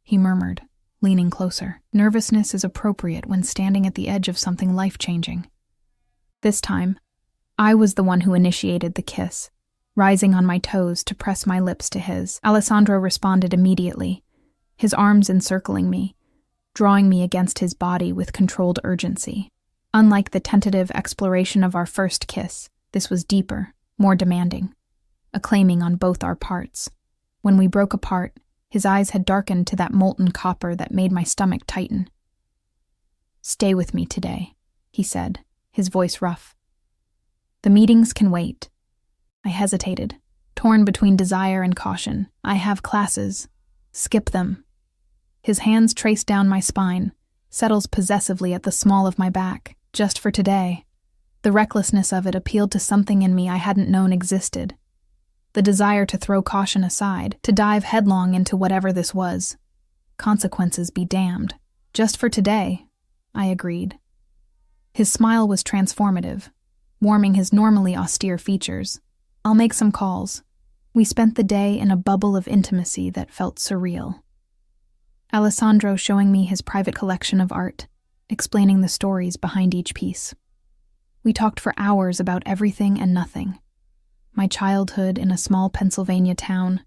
he murmured, leaning closer. Nervousness is appropriate when standing at the edge of something life-changing. This time, I was the one who initiated the kiss, rising on my toes to press my lips to his. Alessandro responded immediately, his arms encircling me, drawing me against his body with controlled urgency. Unlike the tentative exploration of our first kiss, this was deeper, more demanding, a claiming on both our parts. When we broke apart, his eyes had darkened to that molten copper that made my stomach tighten. Stay with me today, he said, his voice rough. The meetings can wait. I hesitated, torn between desire and caution. I have classes. Skip them. His hands traced down my spine, settles possessively at the small of my back. Just for today. The recklessness of it appealed to something in me I hadn't known existed. The desire to throw caution aside, to dive headlong into whatever this was. Consequences be damned. Just for today, I agreed. His smile was transformative, warming his normally austere features. I'll make some calls. We spent the day in a bubble of intimacy that felt surreal. Alessandro showing me his private collection of art, explaining the stories behind each piece. We talked for hours about everything and nothing. My childhood in a small Pennsylvania town,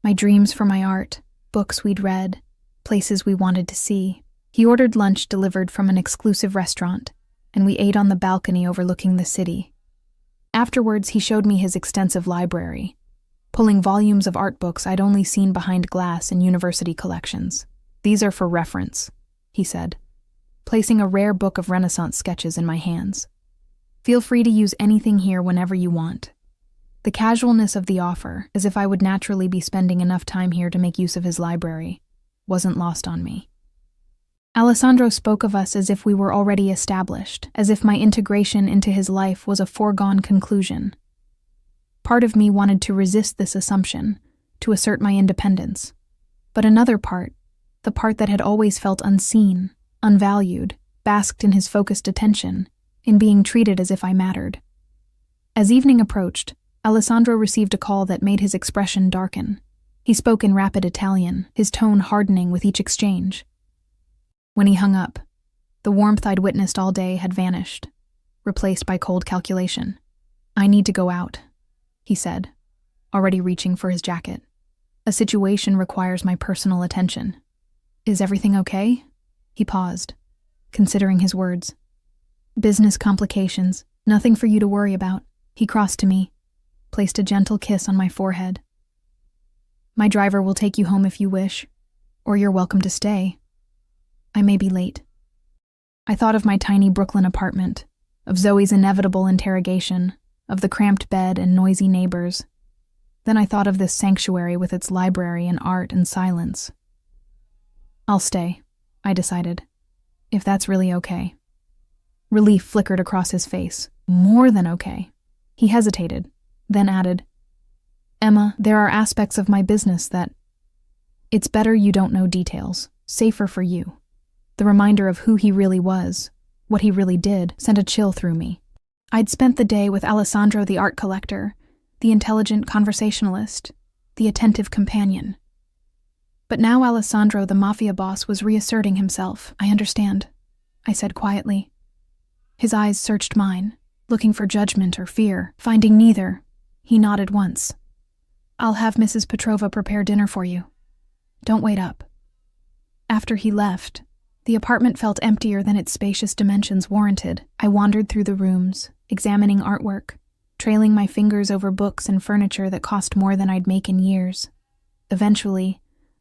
my dreams for my art, books we'd read, places we wanted to see. He ordered lunch delivered from an exclusive restaurant, and we ate on the balcony overlooking the city. Afterwards, he showed me his extensive library, pulling volumes of art books I'd only seen behind glass in university collections. These are for reference, he said, placing a rare book of Renaissance sketches in my hands. Feel free to use anything here whenever you want. The casualness of the offer, as if I would naturally be spending enough time here to make use of his library, wasn't lost on me. Alessandro spoke of us as if we were already established, as if my integration into his life was a foregone conclusion. Part of me wanted to resist this assumption, to assert my independence. But another part, the part that had always felt unseen, unvalued, basked in his focused attention, in being treated as if I mattered. As evening approached, Alessandro received a call that made his expression darken. He spoke in rapid Italian, his tone hardening with each exchange. When he hung up, the warmth I'd witnessed all day had vanished, replaced by cold calculation. I need to go out, he said, already reaching for his jacket. A situation requires my personal attention. Is everything okay? He paused, considering his words. Business complications, nothing for you to worry about. He crossed to me, placed a gentle kiss on my forehead. My driver will take you home if you wish, or you're welcome to stay. I may be late. I thought of my tiny Brooklyn apartment, of Zoe's inevitable interrogation, of the cramped bed and noisy neighbors. Then I thought of this sanctuary with its library and art and silence. I'll stay, I decided, if that's really okay. Relief flickered across his face. More than okay. He hesitated, then added, Emma, there are aspects of my business that... It's better you don't know details. Safer for you. The reminder of who he really was, what he really did, sent a chill through me. I'd spent the day with Alessandro the art collector, the intelligent conversationalist, the attentive companion. But now Alessandro the Mafia boss was reasserting himself. I understand, I said quietly. His eyes searched mine, looking for judgment or fear. Finding neither, he nodded once. I'll have Mrs. Petrova prepare dinner for you. Don't wait up. After he left, the apartment felt emptier than its spacious dimensions warranted. I wandered through the rooms, examining artwork, trailing my fingers over books and furniture that cost more than I'd make in years. Eventually,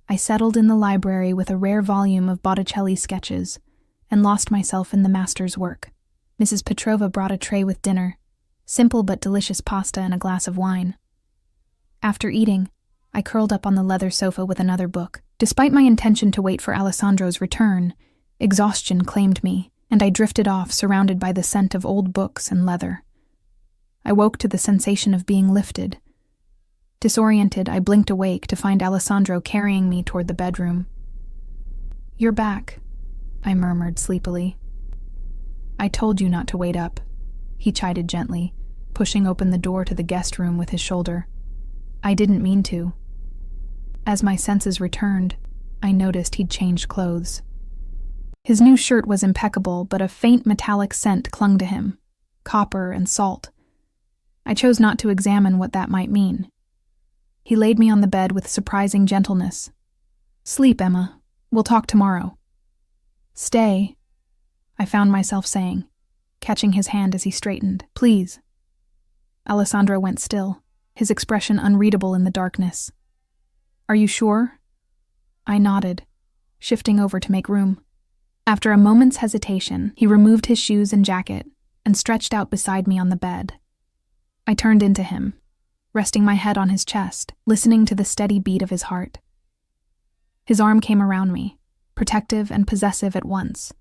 I settled in the library with a rare volume of Botticelli's sketches and lost myself in the master's work. Mrs. Petrova brought a tray with dinner, simple but delicious pasta and a glass of wine. After eating, I curled up on the leather sofa with another book. Despite my intention to wait for Alessandro's return, exhaustion claimed me, and I drifted off, surrounded by the scent of old books and leather. I woke to the sensation of being lifted. Disoriented, I blinked awake to find Alessandro carrying me toward the bedroom. "You're back," I murmured sleepily. "I told you not to wait up," he chided gently, pushing open the door to the guest room with his shoulder. "I didn't mean to." As my senses returned, I noticed he'd changed clothes. His new shirt was impeccable, but a faint metallic scent clung to him, copper and salt. I chose not to examine what that might mean. He laid me on the bed with surprising gentleness. "Sleep, Emma. We'll talk tomorrow." "Stay," I found myself saying, catching his hand as he straightened. "Please." Alessandro went still, his expression unreadable in the darkness. "Are you sure?" I nodded, shifting over to make room. After a moment's hesitation, he removed his shoes and jacket and stretched out beside me on the bed. I turned into him, resting my head on his chest, listening to the steady beat of his heart. His arm came around me, protective and possessive at once.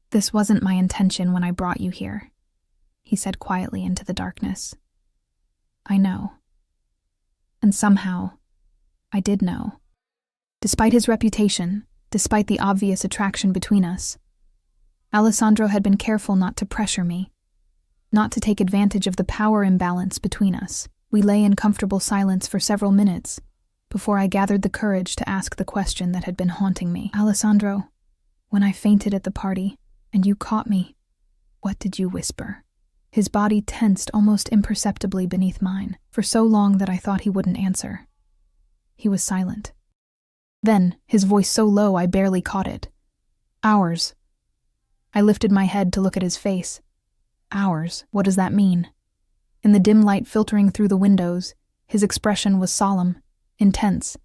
"This wasn't my intention when I brought you here," he said quietly into the darkness. "I know." And somehow, I did know. Despite his reputation, despite the obvious attraction between us, Alessandro had been careful not to pressure me, not to take advantage of the power imbalance between us. We lay in comfortable silence for several minutes before I gathered the courage to ask the question that had been haunting me. "Alessandro, when I fainted at the party and you caught me, what did you whisper?" His body tensed almost imperceptibly beneath mine, for so long that I thought he wouldn't answer. He was silent. Then, his voice so low I barely caught it. "Ours." I lifted my head to look at his face. "Ours? What does that mean?" In the dim light filtering through the windows, his expression was solemn, intense.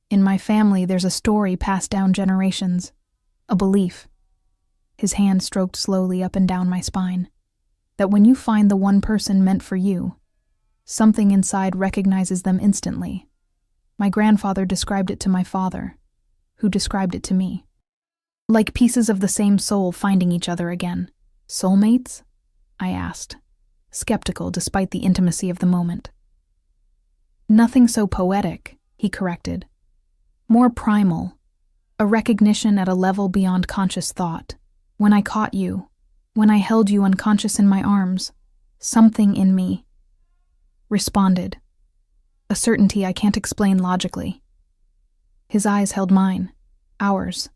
"In my family, there's a story passed down generations, a belief." His hand stroked slowly up and down my spine, that when you find the one person meant for you, something inside recognizes them instantly. My grandfather described it to my father, who described it to me. Like pieces of the same soul finding each other again. "Soulmates?" I asked, skeptical despite the intimacy of the moment. "Nothing so poetic," he corrected. "More primal, a recognition at a level beyond conscious thought. When I caught you, when I held you unconscious in my arms, something in me responded. A certainty I can't explain logically." His eyes held mine, ours.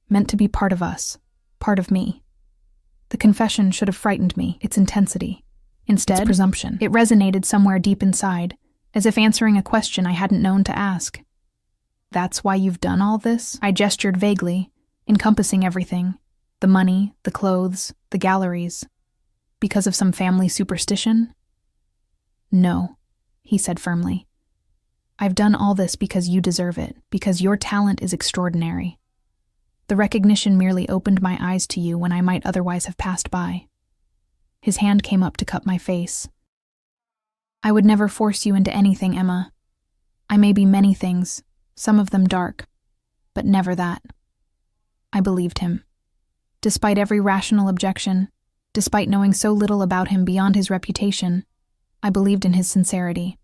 Meant to be part of us, part of me. The confession should have frightened me, its intensity. Instead, its presumption. It resonated somewhere deep inside, as if answering a question I hadn't known to ask. "That's why you've done all this?" I gestured vaguely, encompassing everything. The money, the clothes, the galleries. Because of some family superstition? "No," he said firmly. "I've done all this because you deserve it, because your talent is extraordinary. The recognition merely opened my eyes to you when I might otherwise have passed by." His hand came up to cup my face. "I would never force you into anything, Emma. I may be many things, some of them dark, but never that." I believed him. Despite every rational objection, despite knowing so little about him beyond his reputation, I believed in his sincerity.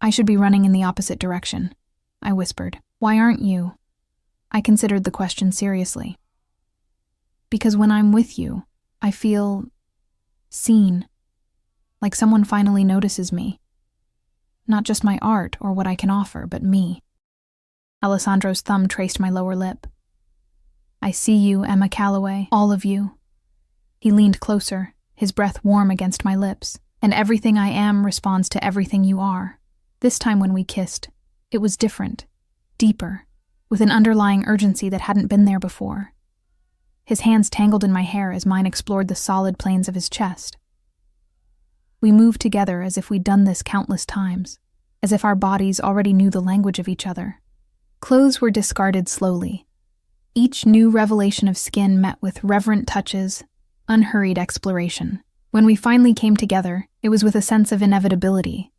"I should be running in the opposite direction," I whispered. "Why aren't you?" I considered the question seriously. "Because when I'm with you, I feel seen, like someone finally notices me. Not just my art or what I can offer, but me." Alessandro's thumb traced my lower lip. "I see you, Emma Calloway, all of you." He leaned closer, his breath warm against my lips. "And everything I am responds to everything you are." This time when we kissed, it was different, deeper, with an underlying urgency that hadn't been there before. His hands tangled in my hair as mine explored the solid planes of his chest. We moved together as if we'd done this countless times, as if our bodies already knew the language of each other. Clothes were discarded slowly. Each new revelation of skin met with reverent touches, unhurried exploration. When we finally came together, it was with a sense of inevitability,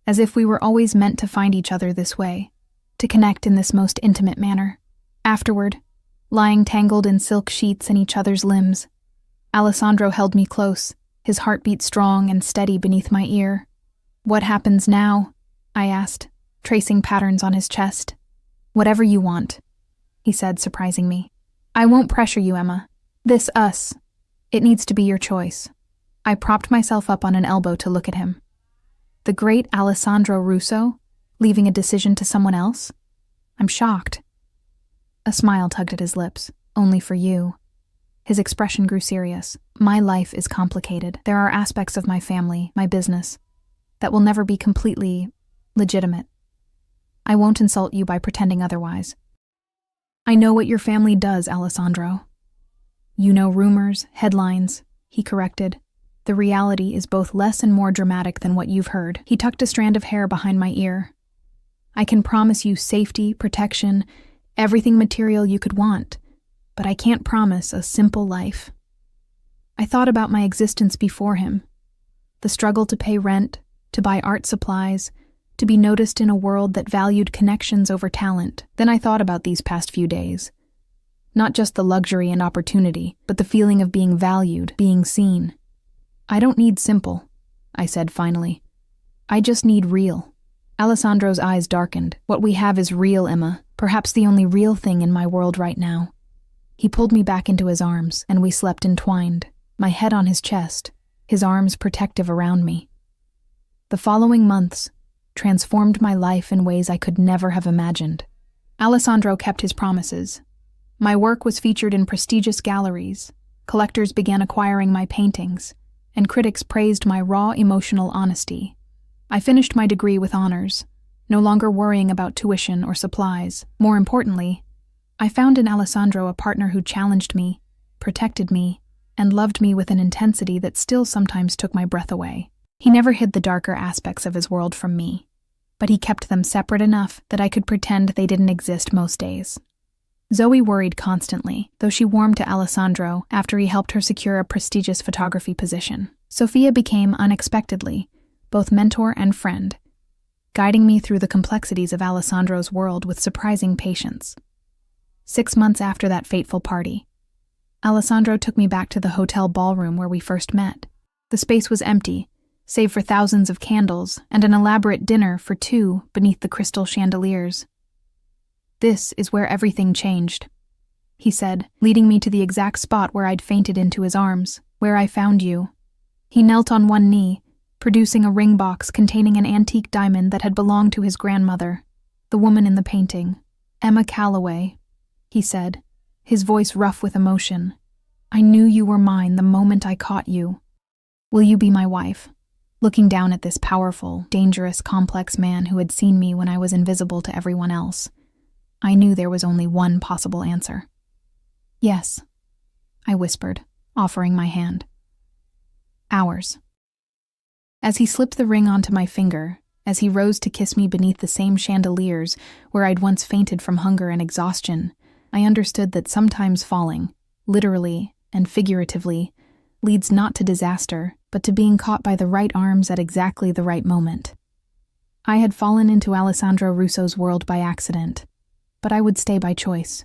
as if we were always meant to find each other this way, to connect in this most intimate manner. Afterward, lying tangled in silk sheets in each other's limbs, Alessandro held me close, his heartbeat strong and steady beneath my ear. "What happens now?" I asked, tracing patterns on his chest. "Whatever you want," he said, surprising me. "I won't pressure you, Emma. This us. It needs to be your choice." I propped myself up on an elbow to look at him. The great Alessandro Russo, leaving a decision to someone else? I'm shocked. A smile tugged at his lips. "Only for you." His expression grew serious. "My life is complicated. There are aspects of my family, my business, that will never be completely legitimate. I won't insult you by pretending otherwise. I know what your family does, Alessandro." "You know rumors, headlines," he corrected. "The reality is both less and more dramatic than what you've heard." He tucked a strand of hair behind my ear. "I can promise you safety, protection, everything material you could want, but I can't promise a simple life." I thought about my existence before him. The struggle to pay rent, to buy art supplies, to be noticed in a world that valued connections over talent. Then I thought about these past few days. Not just the luxury and opportunity, but the feeling of being valued, being seen. "I don't need simple," I said finally. "I just need real." Alessandro's eyes darkened. "What we have is real, Emma. Perhaps the only real thing in my world right now." He pulled me back into his arms, and we slept entwined, my head on his chest, his arms protective around me. The following months transformed my life in ways I could never have imagined. Alessandro kept his promises. My work was featured in prestigious galleries, collectors began acquiring my paintings, and critics praised my raw emotional honesty. I finished my degree with honors, no longer worrying about tuition or supplies. More importantly, I found in Alessandro a partner who challenged me, protected me, and loved me with an intensity that still sometimes took my breath away. He never hid the darker aspects of his world from me, but he kept them separate enough that I could pretend they didn't exist most days. Zoe worried constantly, though she warmed to Alessandro after he helped her secure a prestigious photography position. Sophia became, unexpectedly, both mentor and friend, guiding me through the complexities of Alessandro's world with surprising patience. 6 months after that fateful party, Alessandro took me back to the hotel ballroom where we first met. The space was empty, save for thousands of candles and an elaborate dinner for two beneath the crystal chandeliers. "This is where everything changed," he said, leading me to the exact spot where I'd fainted into his arms, "where I found you." He knelt on one knee, producing a ring box containing an antique diamond that had belonged to his grandmother, the woman in the painting. "Emma Calloway," he said, his voice rough with emotion. "I knew you were mine the moment I caught you. Will you be my wife?" Looking down at this powerful, dangerous, complex man who had seen me when I was invisible to everyone else, I knew there was only one possible answer. "Yes," I whispered, offering my hand. Hours. As he slipped the ring onto my finger, as he rose to kiss me beneath the same chandeliers where I'd once fainted from hunger and exhaustion, I understood that sometimes falling, literally and figuratively, leads not to disaster, but to being caught by the right arms at exactly the right moment. I had fallen into Alessandro Russo's world by accident, but I would stay by choice.